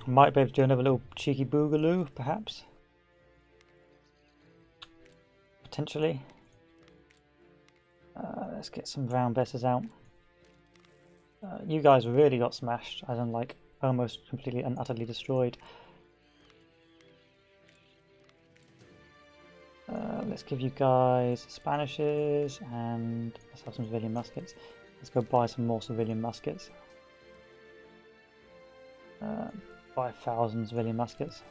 Might be able to do another little cheeky boogaloo, perhaps. Potentially. Let's get some round besses out. You guys really got smashed, as in like almost completely and utterly destroyed. Let's give you guys Spanishes and let's have some civilian muskets. Let's go buy some more civilian muskets. 5,000 civilian muskets.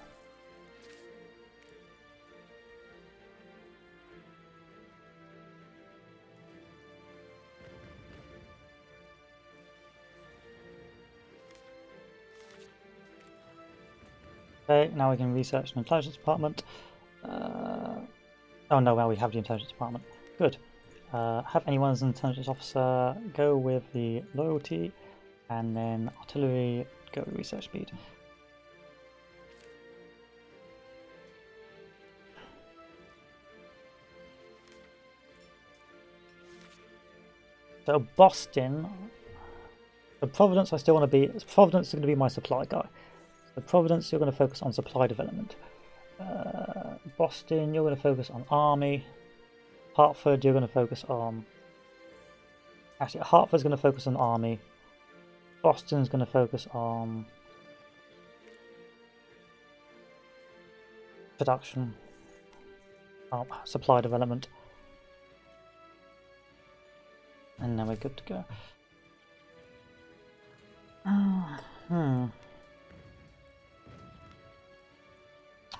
Okay, now we can research the intelligence department. Oh no, well we have the intelligence department. Good. Have anyone as an intelligence officer go with the loyalty, and then artillery go with research speed. So Boston, the Providence I still want to be. Providence is going to be my supply guy. So Providence, you're going to focus on supply development. Boston, you're going to focus on army. Hartford, you're going to focus on. Actually, Hartford's going to focus on army. Boston's going to focus on production, supply development, and then we're good to go. I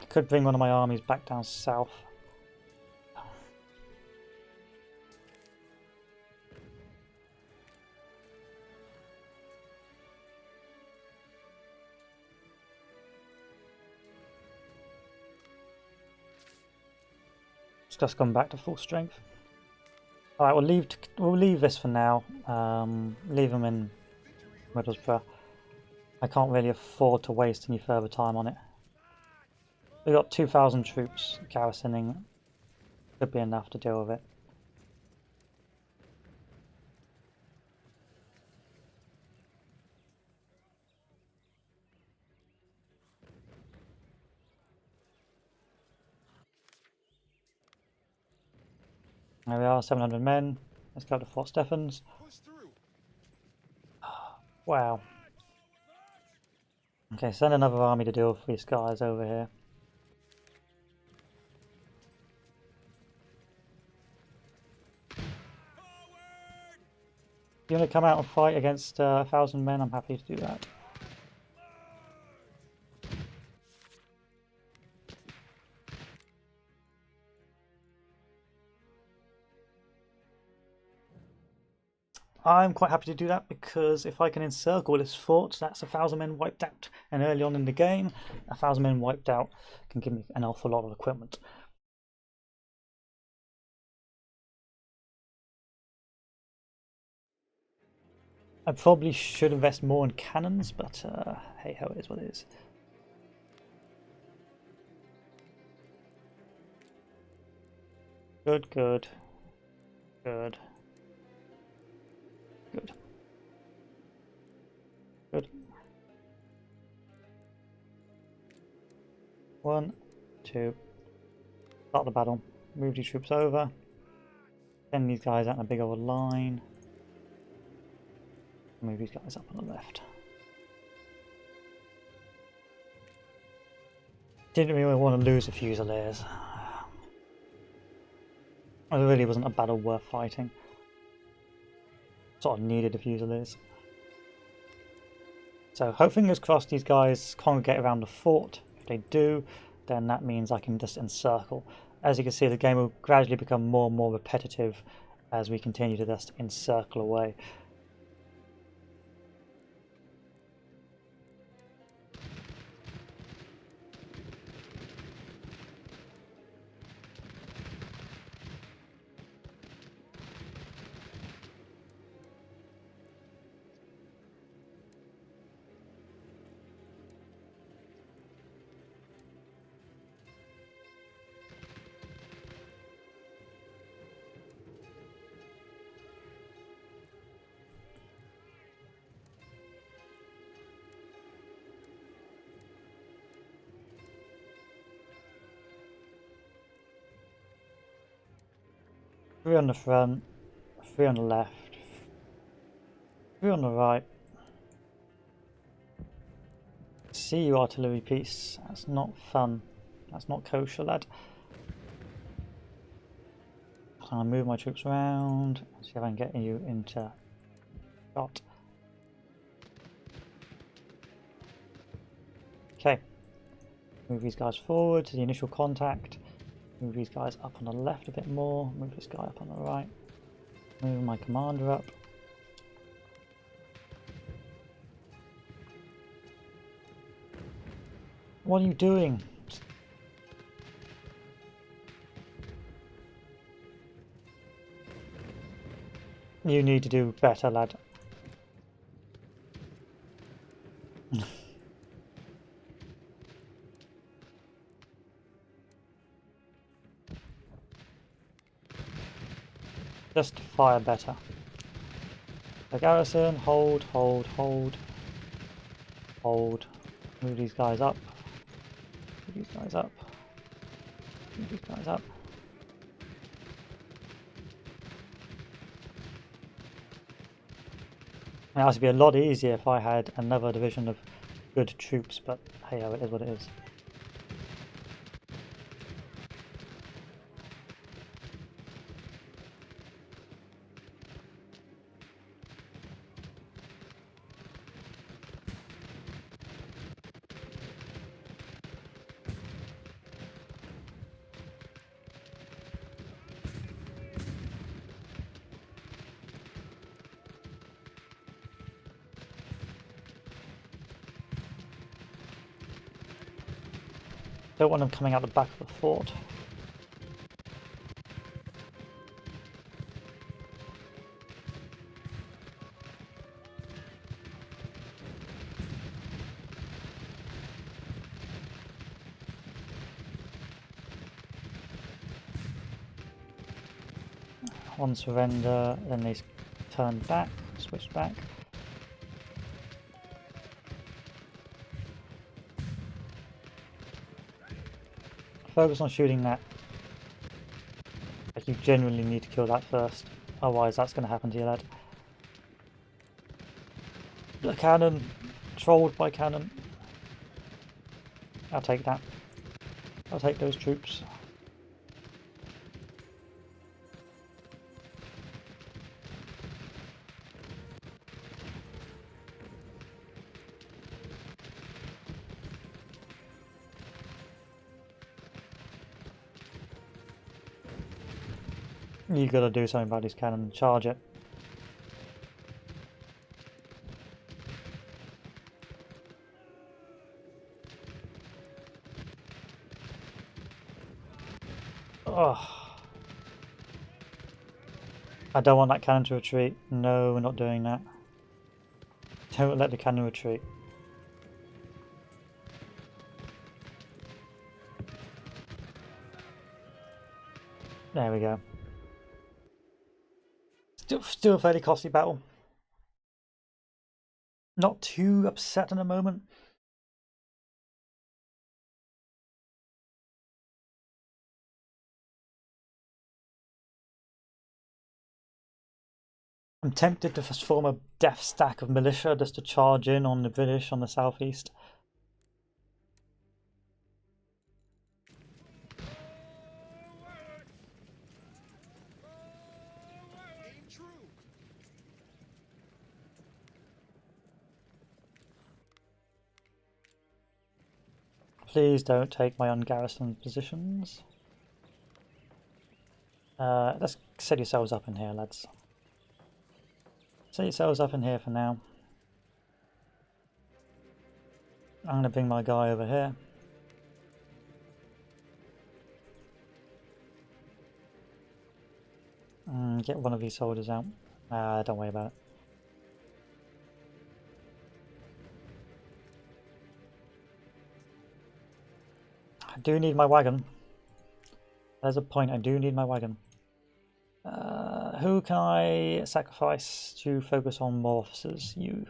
could bring one of my armies back down south. It's just gone back to full strength. All right, we'll leave this for now. Leave them in Middlesbrough. I can't really afford to waste any further time on it. We got 2,000 troops garrisoning. Could be enough to deal with it. There we are, 700 men. Let's go to Fort Stephens. Push through. Wow. Okay, send another army to deal with these guys over here. If you want to come out and fight against 1,000 men, I'm happy to do that. I'm quite happy to do that because if I can encircle this fort, that's 1,000 men wiped out. And early on in the game, 1,000 men wiped out can give me an awful lot of equipment. I probably should invest more in cannons, but hey ho, it is what it is. Good, good, good, good, good. 1, 2. Start the battle. Move these troops over. Send these guys out in a big old line. Move these guys up on the left. Didn't really want to lose the Fusiliers. It really wasn't a battle worth fighting. Sort of needed the Fusiliers. So hope fingers crossed these guys congregate around the fort. If they do, then that means I can just encircle. As you can see, the game will gradually become more and more repetitive as we continue to just encircle away. Three on the front, 3 on the left, 3 on the right. See you, artillery piece. That's not fun. That's not kosher, lad. I'll move my troops around. See if I can get you into shot. Okay. Move these guys forward to the initial contact. Move these guys up on the left a bit more. Move this guy up on the right. Move my commander up. What are you doing? You need to do better, lad. Just fire better. The garrison, hold, hold, hold. Hold. Move these guys up. Move these guys up. Move these guys up. Now, this would be a lot easier if I had another division of good troops, but hey, it is what it is. Don't want them coming out the back of the fort. One surrender, then they turn back, switch back. Focus on shooting that. Like, you genuinely need to kill that first, otherwise that's going to happen to you, lad. The cannon! Trolled by cannon. I'll take that. I'll take those troops. You gotta do something about this cannon. Charge it. Oh. I don't want that cannon to retreat. No, we're not doing that. Don't let the cannon retreat. There we go. Still a fairly costly battle. Not too upset in a moment. I'm tempted to just form a death stack of militia just to charge in on the British on the southeast. Aim true. Please don't take my ungarrisoned positions. Let's set yourselves up in here, lads. Set yourselves up in here for now. I'm going to bring my guy over here. Get one of these soldiers out. Don't worry about it. I do need my wagon. There's a point, I do need my wagon. Who can I sacrifice to focus on more officers? You.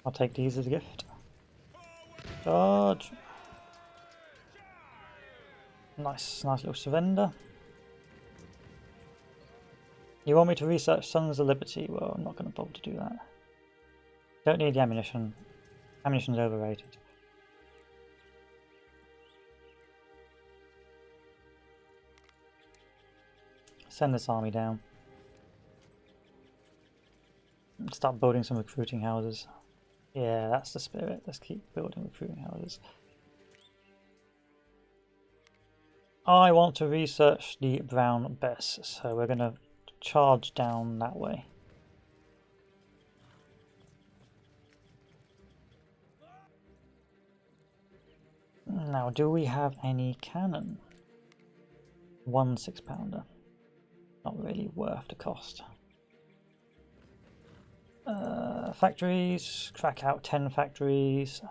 I'll take these as a gift. Charge! Nice little surrender. You want me to research Sons of Liberty? Well, I'm not going to bother to do that. Don't need the ammunition. Ammunition's overrated. Send this army down. Start building some recruiting houses. Yeah, that's the spirit. Let's keep building recruiting houses. I want to research the brown bess, so we're going to charge down that way. Now, do we have any cannon? 1 6-pounder. Not really worth the cost. Factories, crack out 10 factories.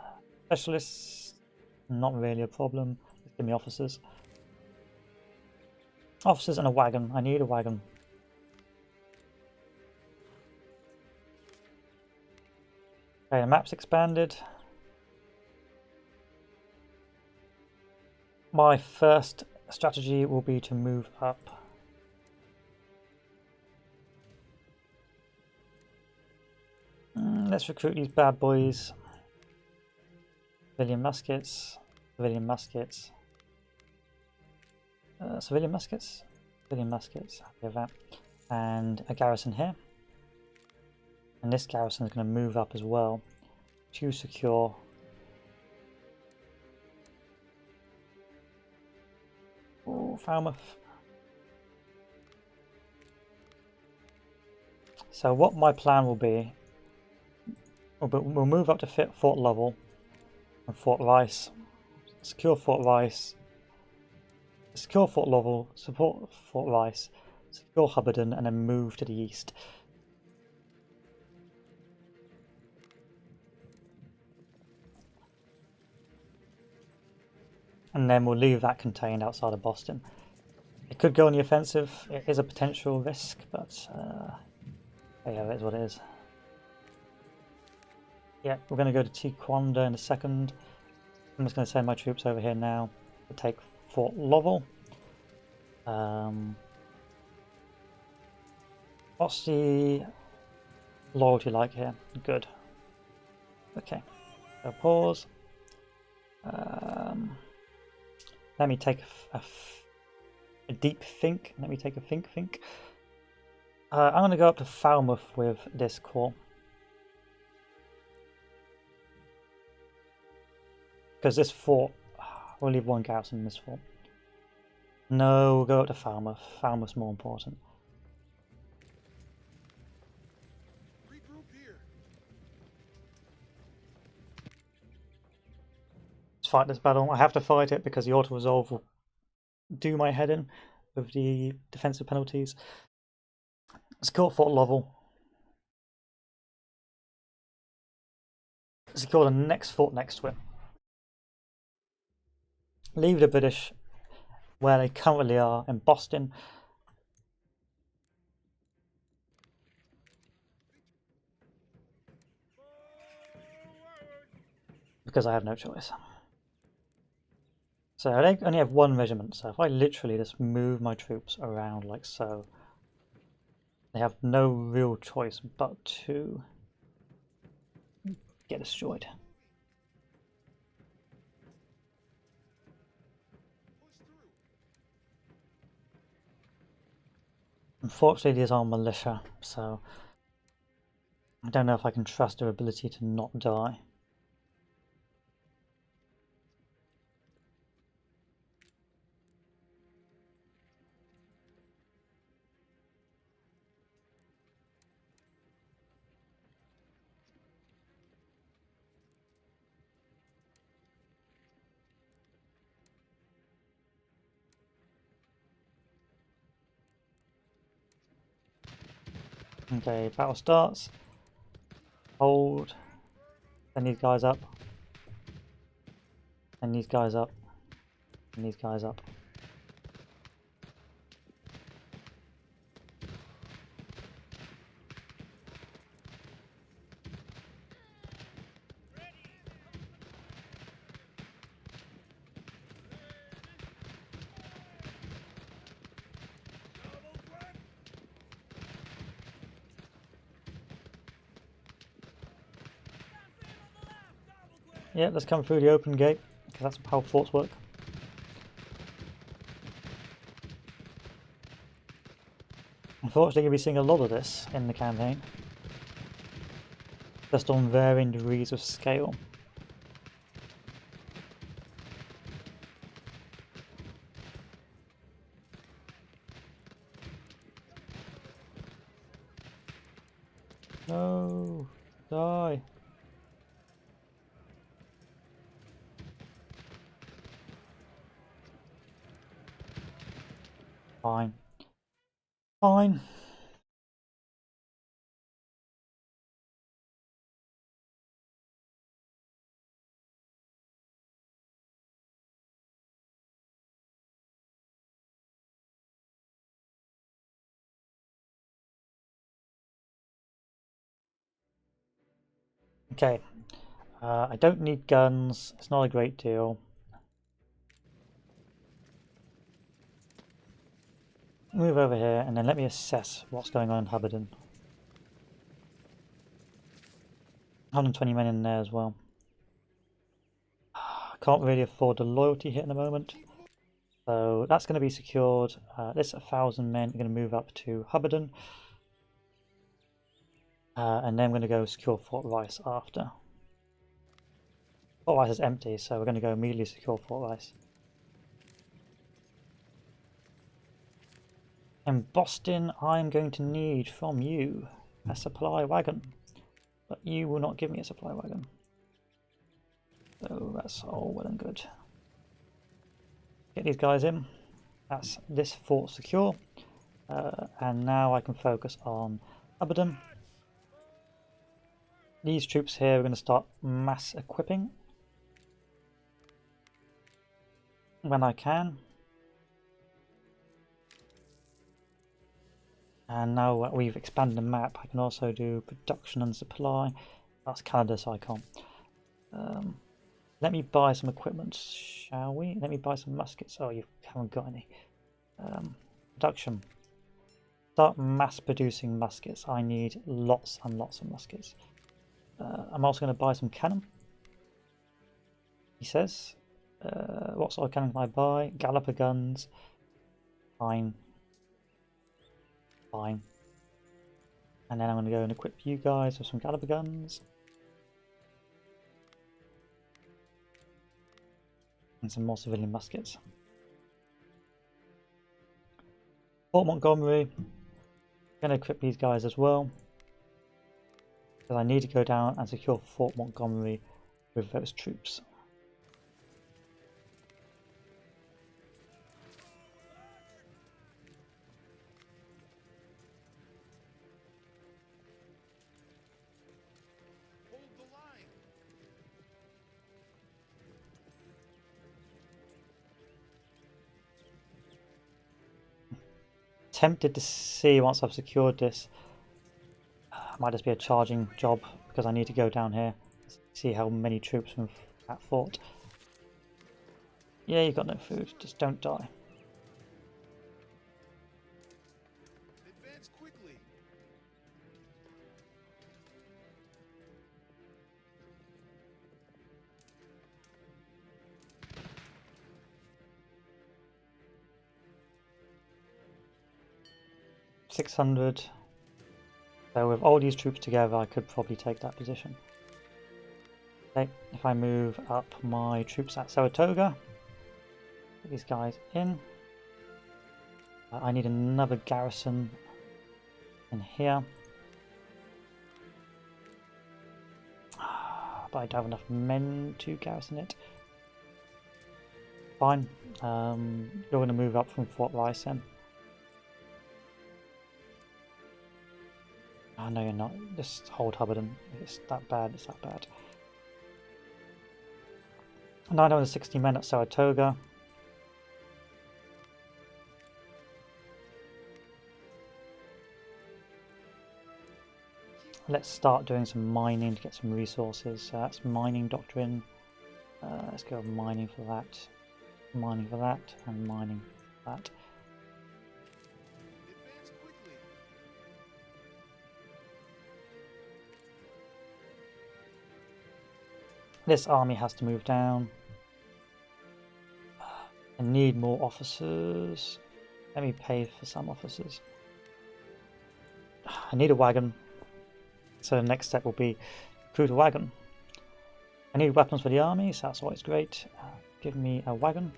Specialists, not really a problem. Just give me officers. Officers and a wagon. I need a wagon. Okay, the map's expanded. My first strategy will be to move up. Let's recruit these bad boys. Civilian muskets. Civilian muskets. Civilian muskets. Civilian muskets. Happy with that. And a garrison here. And this garrison is going to move up as well to secure. Oh, Falmouth. So what my plan will be, we'll move up to Fort Lovell and Fort Rice, secure Fort Rice, secure Fort Lovell, support Fort Rice, secure Hubbardton, and then move to the east. And then we'll leave that contained outside of Boston. It could go on the offensive. It is a potential risk, but yeah, it is what it is. Yeah, we're going to go to Tiquanda in a second. I'm just going to send my troops over here now to take Fort Lovell. What's the loyalty like here? Good. Okay, so pause. Let me take a deep think. Let me take a think. I'm going to go up to Falmouth with this corps. Because this fort, we'll leave one garrison in this fort. No, we'll go up to Falmouth. Falmouth's more important. Regroup here. Let's fight this battle. I have to fight it because the auto-resolve will do my head in with the defensive penalties. Secure Fort Lovell. Secure the next fort next to it. Leave the British where they currently are in Boston. Because I have no choice. So I only have one regiment, so if I literally just move my troops around like so, they have no real choice but to get destroyed. Unfortunately, these are militia, so I don't know if I can trust their ability to not die. Okay, battle starts. Hold. Send these guys up. Send these guys up. Send these guys up. Yeah, let's come through the open gate, because that's how forts work. Unfortunately, you'll be seeing a lot of this in the campaign, just on varying degrees of scale. No, die. Fine. Fine. Okay. I don't need guns. It's not a great deal. Move over here and then let me assess what's going on in Hubbardton. 120 men in there as well. I can't really afford the loyalty hit in the moment. So that's going to be secured. This 1,000 men are going to move up to Hubbardton. And then I'm going to go secure Fort Rice after. Fort Rice is empty, so we're going to go immediately secure Fort Rice. In Boston, I'm going to need from you a supply wagon. But you will not give me a supply wagon. So that's all well and good. Get these guys in. That's this fort secure. And now I can focus on Hubbardton. These troops here are going to start mass equipping when I can. And now that we've expanded the map, I can also do production and supply. That's Canada, so I can't. Let me buy some equipment, shall we? Let me buy some muskets. Oh, you haven't got any. Production. Start mass producing muskets. I need lots and lots of muskets. I'm also going to buy some cannon. He says. What sort of cannon can I buy? Galloper guns. Fine. Fine. And then I'm going to go and equip you guys with some Galloper guns. And some more civilian muskets. Fort Montgomery. I'm going to equip these guys as well. Because I need to go down and secure Fort Montgomery with those troops. Hold the line. Tempted to see once I've secured this. Might just be a charging job because I need to go down here, see how many troops from that fort. Yeah, you got no food. Just don't die. Advance quickly. $600. So with all these troops together, I could probably take that position. Okay, if I move up my troops at Saratoga, put these guys in. I need another garrison in here. But I don't have enough men to garrison it. Fine. You're going to move up from Fort Rice then. Oh, no, you're not. Just hold Hubbardton. It's that bad. It's that bad. 960 men at Saratoga. Let's start doing some mining to get some resources. That's mining doctrine. Let's go mining for that, and mining for that. Advance quickly. This army has to move down. I need more officers. Let me pay for some officers. I need a wagon. So the next step will be recruit a wagon. I need weapons for the army, so that's always great. Give me a wagon.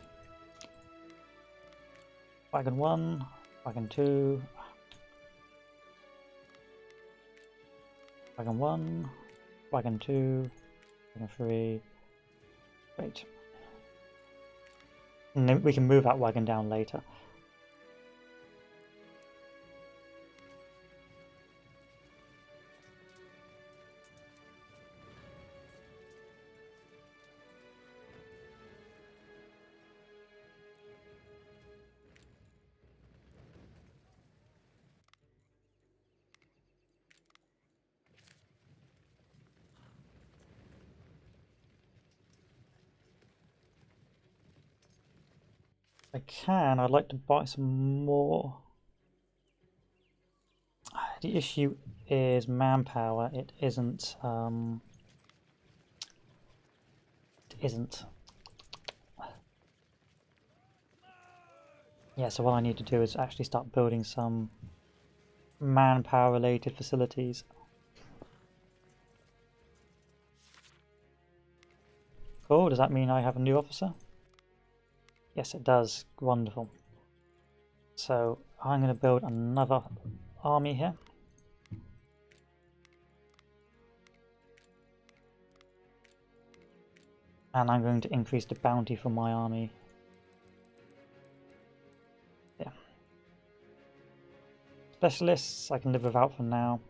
Wagon 1, wagon 2, wagon 1, wagon 2, wagon 3. Great. And then we can move that wagon down later. If I can, I'd like to buy some more. The issue is manpower. It isn't. It isn't. Yeah, so what I need to do is actually start building some manpower related facilities. Cool, does that mean I have a new officer? Yes, it does. Wonderful. So I'm going to build another army here. And I'm going to increase the bounty for my army. Yeah. Specialists, I can live without for now.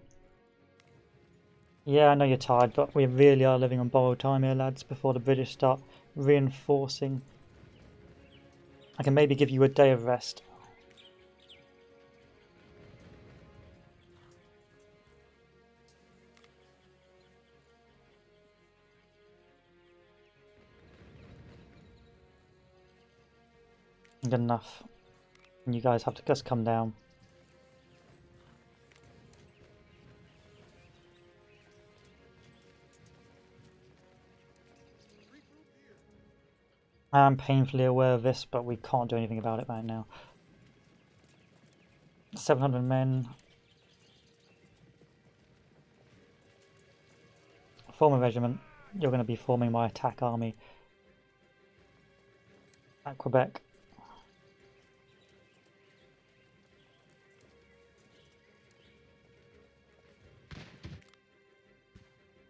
Yeah, I know you're tired, but we really are living on borrowed time here, lads, before the British start reinforcing. I can maybe give you a day of rest. Good enough. And you guys have to just come down. I'm painfully aware of this, but we can't do anything about it right now. 700 men. Form a regiment. You're going to be forming my attack army at Quebec.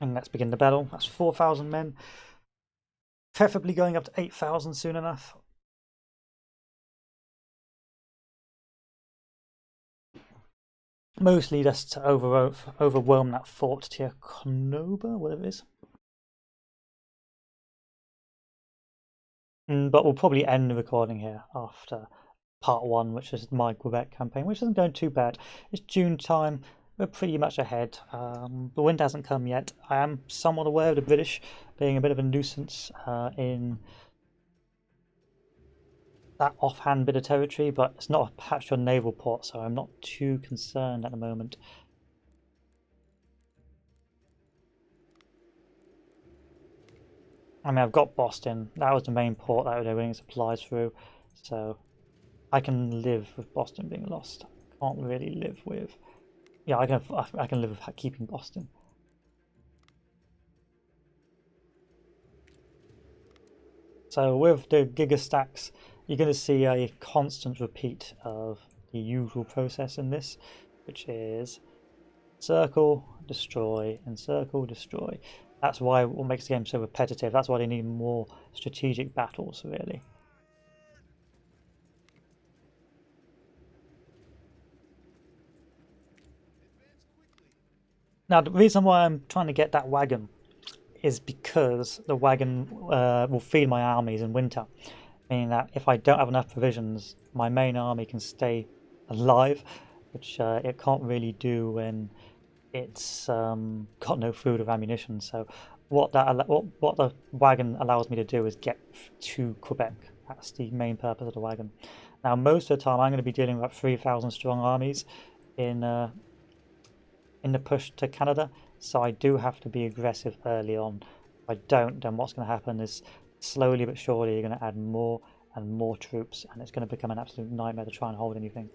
And let's begin the battle. That's 4,000 men. Preferably going up to 8,000 soon enough. Mostly just to overwhelm that fort, Tiakonoba, whatever it is. But we'll probably end the recording here after part 1, which is my Quebec campaign, which isn't going too bad. It's June time. We're pretty much ahead. The wind hasn't come yet. I am somewhat aware of the British being a bit of a nuisance in that offhand bit of territory, but it's not attached to a naval port, so I'm not too concerned at the moment. I mean, I've got Boston. That was the main port that they were getting supplies through, so I can live with Boston being lost. Can't really live with. Yeah, I can live with keeping Boston. So with the Giga stacks, you're going to see a constant repeat of the usual process in this, which is circle, destroy, and circle, destroy. That's why what makes the game so repetitive. That's why they need more strategic battles, really. Now, the reason why I'm trying to get that wagon is because the wagon will feed my armies in winter, meaning that if I don't have enough provisions, my main army can stay alive, which it can't really do when it's got no food or ammunition. So what the wagon allows me to do is get to Quebec. That's the main purpose of the wagon. Now, most of the time, I'm going to be dealing with 3,000 strong armies in the push to Canada, so I do have to be aggressive early on. If I don't, then what's going to happen is slowly but surely you're going to add more and more troops, and it's going to become an absolute nightmare to try and hold anything.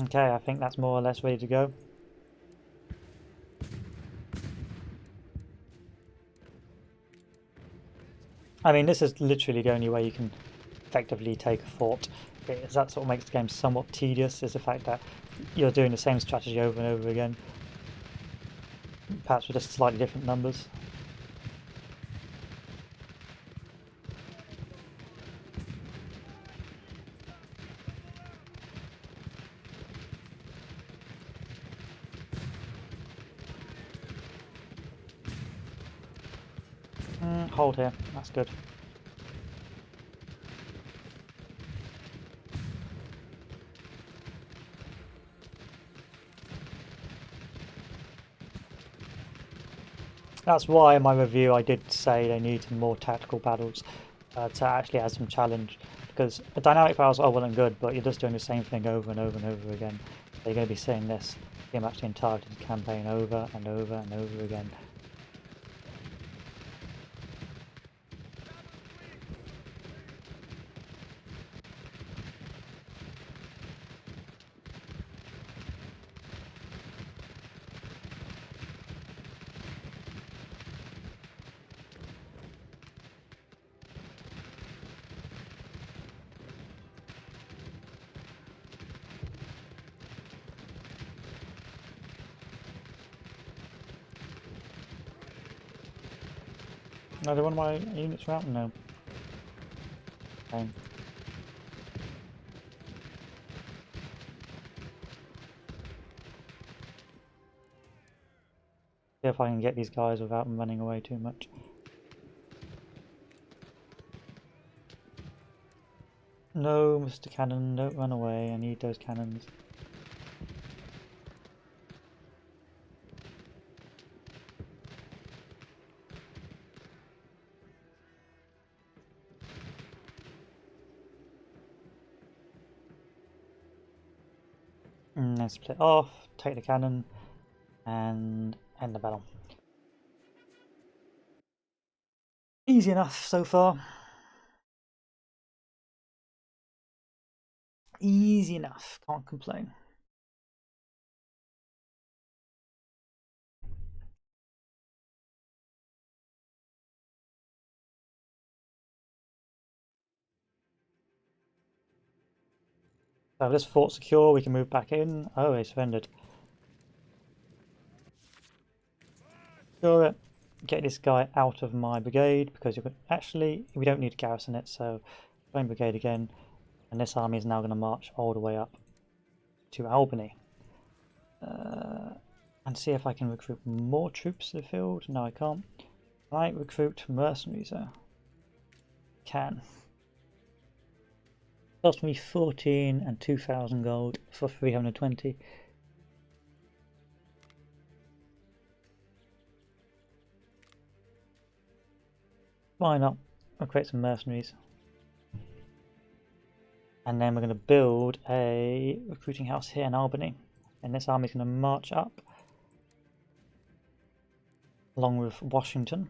Okay, I think that's more or less ready to go. I mean, this is literally the only way you can effectively take a fort. That's what makes the game somewhat tedious, is the fact that you're doing the same strategy over and over again, perhaps with just slightly different numbers. Hold here, that's good. That's why in my review I did say they need some more tactical battles to actually add some challenge. Because the dynamic battles are well and good, but you're just doing the same thing over and over and over again. So you're going to be seeing this pretty much the entirety of the campaign over and over and over again. No, do one of my units are out? No. Okay. See if I can get these guys without them running away too much. No, Mr. Cannon, don't run away. I need those cannons. Then split off, take the cannon, and end the battle. Easy enough so far. Easy enough, can't complain. So this fort secure, we can move back in. Oh, they surrendered. Secure it. Get this guy out of my brigade because you could actually we don't need to garrison it, so join brigade again. And this army is now going to march all the way up to Albany. And see if I can recruit more troops to the field. No, I can't. Can I recruit mercenaries though? Can. Cost me 14 and 2,000 gold for 320. Why not? I'll create some mercenaries. And then we're going to build a recruiting house here in Albany. And this army is going to march up along with Washington.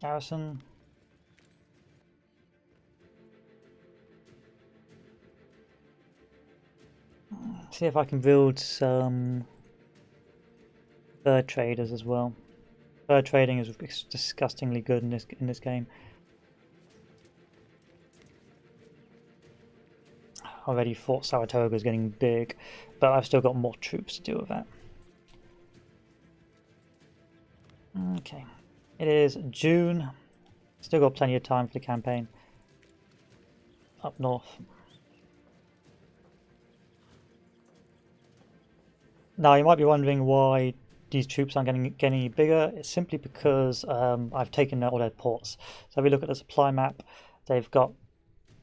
Garrison. See if I can build some fur traders as well. Fur trading is disgustingly good in this game. Already Fort Saratoga is getting big, but I've still got more troops to deal with that. Okay, it is June. Still got plenty of time for the campaign. Up north. Now you might be wondering why these troops aren't getting any bigger. It's simply because I've taken all their ports. So if we look at the supply map, they've got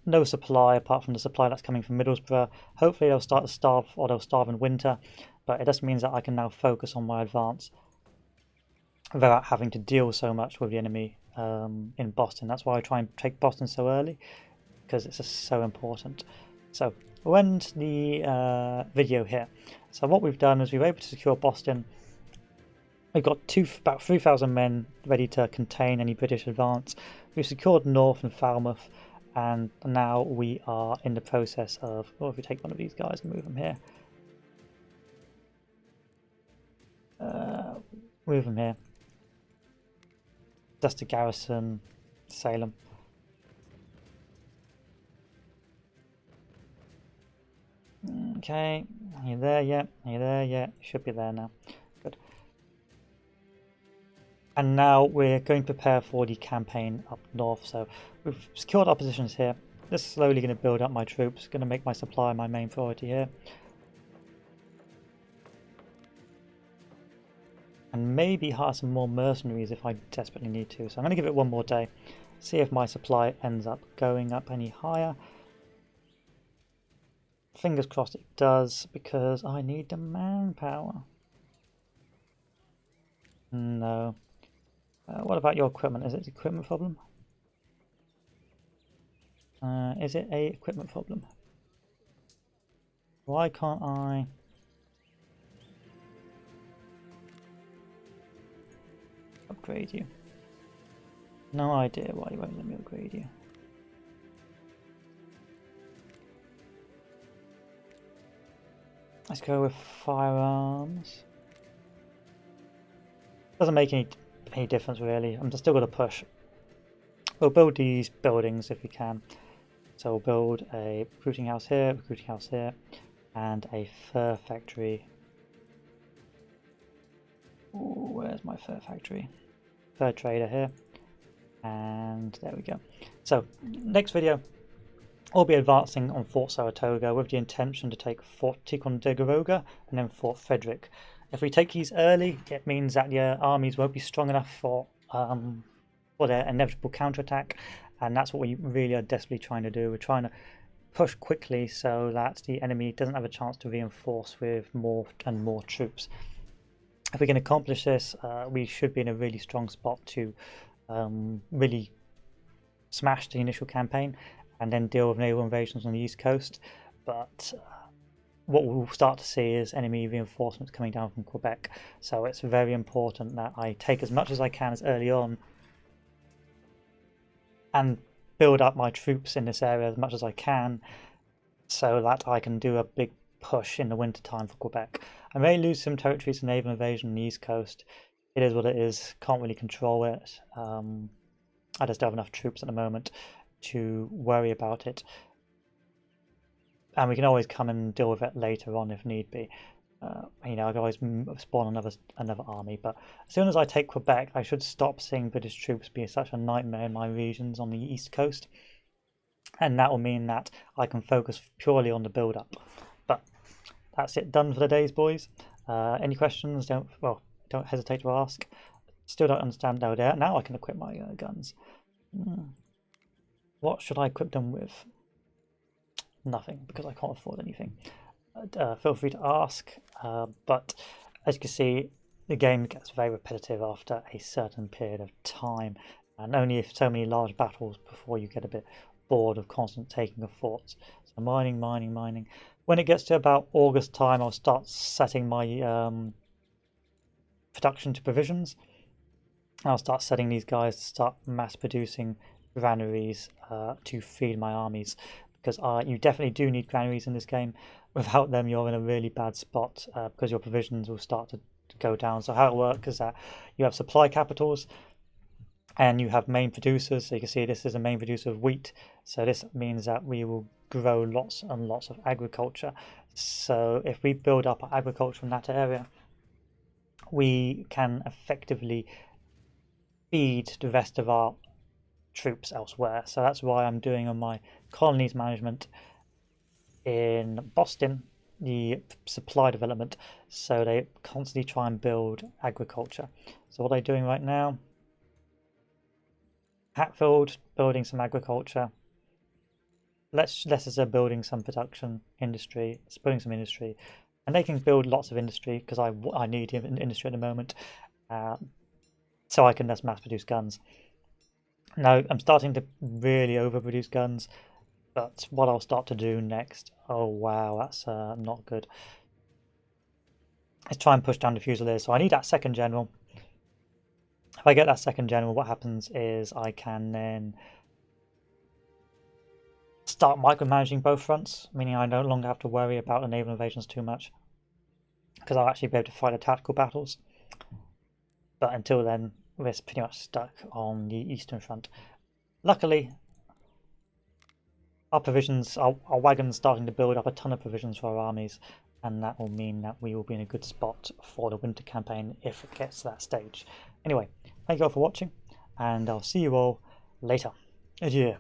no supply apart from the supply that's coming from Middlesbrough. Hopefully they'll start to starve, or they'll starve in winter, but it just means that I can now focus on my advance without having to deal so much with the enemy in Boston. That's why I try and take Boston so early, because it's just so important. So we'll end the video here. So what we've done is we were able to secure Boston. We've got about 3,000 men ready to contain any British advance. We've secured North and Falmouth, and now we are in the process of, well, if we take one of these guys and move them here. Move them here. Just to garrison Salem. Okay, are you there yet? Are you there yet? You should be there now. Good. And now we're going to prepare for the campaign up north. So we've secured our positions here. This is slowly going to build up my troops. Going to make my supply my main priority here. And maybe hire some more mercenaries if I desperately need to. So I'm going to give it one more day. See if my supply ends up going up any higher. fingers crossed it does, because I need the manpower. No. What about your equipment? Is it an equipment problem? Is it a equipment problem? Why can't I... upgrade you? No idea why you won't let me upgrade you. Let's go with firearms. Doesn't make any difference really. I'm still going to push. We'll build these buildings if we can. So we'll build a recruiting house here, and a fur factory. Ooh, where's my fur factory? Fur trader here. And there we go. So next video, I'll be advancing on Fort Saratoga with the intention to take Fort Ticonderoga and then Fort Frederick. If we take these early, it means that your armies won't be strong enough for their inevitable counterattack, and that's what we really are desperately trying to do. We're trying to push quickly so that the enemy doesn't have a chance to reinforce with more and more troops. If we can accomplish this, we should be in a really strong spot to really smash the initial campaign and then deal with naval invasions on the east coast. But what we'll start to see is enemy reinforcements coming down from Quebec. So it's very important that I take as much as I can as early on and build up my troops in this area as much as I can so that I can do a big push in the winter time for Quebec. I may lose some territory to naval invasion on the east coast. It is what it is, can't really control it. I just don't have enough troops at the moment to worry about it. And we can always come and deal with it later on if need be. I can always spawn another army, but as soon as I take Quebec, I should stop seeing British troops be such a nightmare in my regions on the east coast, and that will mean that I can focus purely on the build-up. But that's it done for the days, boys. Any questions? Don't hesitate to ask. Still don't understand how there. Now I can equip my guns. What should I equip them with? Nothing, because I can't afford anything. Feel free to ask, but as you can see, the game gets very repetitive after a certain period of time, and only if so many large battles before you get a bit bored of constant taking of forts. So mining. When it gets to about August time, I'll start setting my production to provisions. I'll start setting these guys to start mass producing granaries to feed my armies, because you definitely do need granaries in this game. Without them, you're in a really bad spot because your provisions will start to go down. So how it works is that you have supply capitals and you have main producers. So you can see this is a main producer of wheat. So this means that we will grow lots and lots of agriculture. So if we build up our agriculture in that area, we can effectively feed the rest of our troops elsewhere. So that's why I'm doing on my colonies management in Boston the supply development, so they constantly try and build agriculture. So what are they doing right now? Hatfield building some agriculture. Leicester building some production industry. It's building some industry, and they can build lots of industry because I need industry at the moment, so I can just mass produce guns. Now I'm starting to really overproduce guns, but what I'll start to do next, oh wow, that's not good. Let's try and push down the Fusiliers. So I need that second general. If I get that second general, what happens is I can then start micromanaging both fronts, meaning I no longer have to worry about the naval invasions too much, because I'll actually be able to fight the tactical battles. But until then, we're pretty much stuck on the Eastern Front. Luckily, our provisions, our wagons starting to build up a ton of provisions for our armies, and that will mean that we will be in a good spot for the winter campaign if it gets to that stage. Anyway, thank you all for watching, and I'll see you all later. Adieu.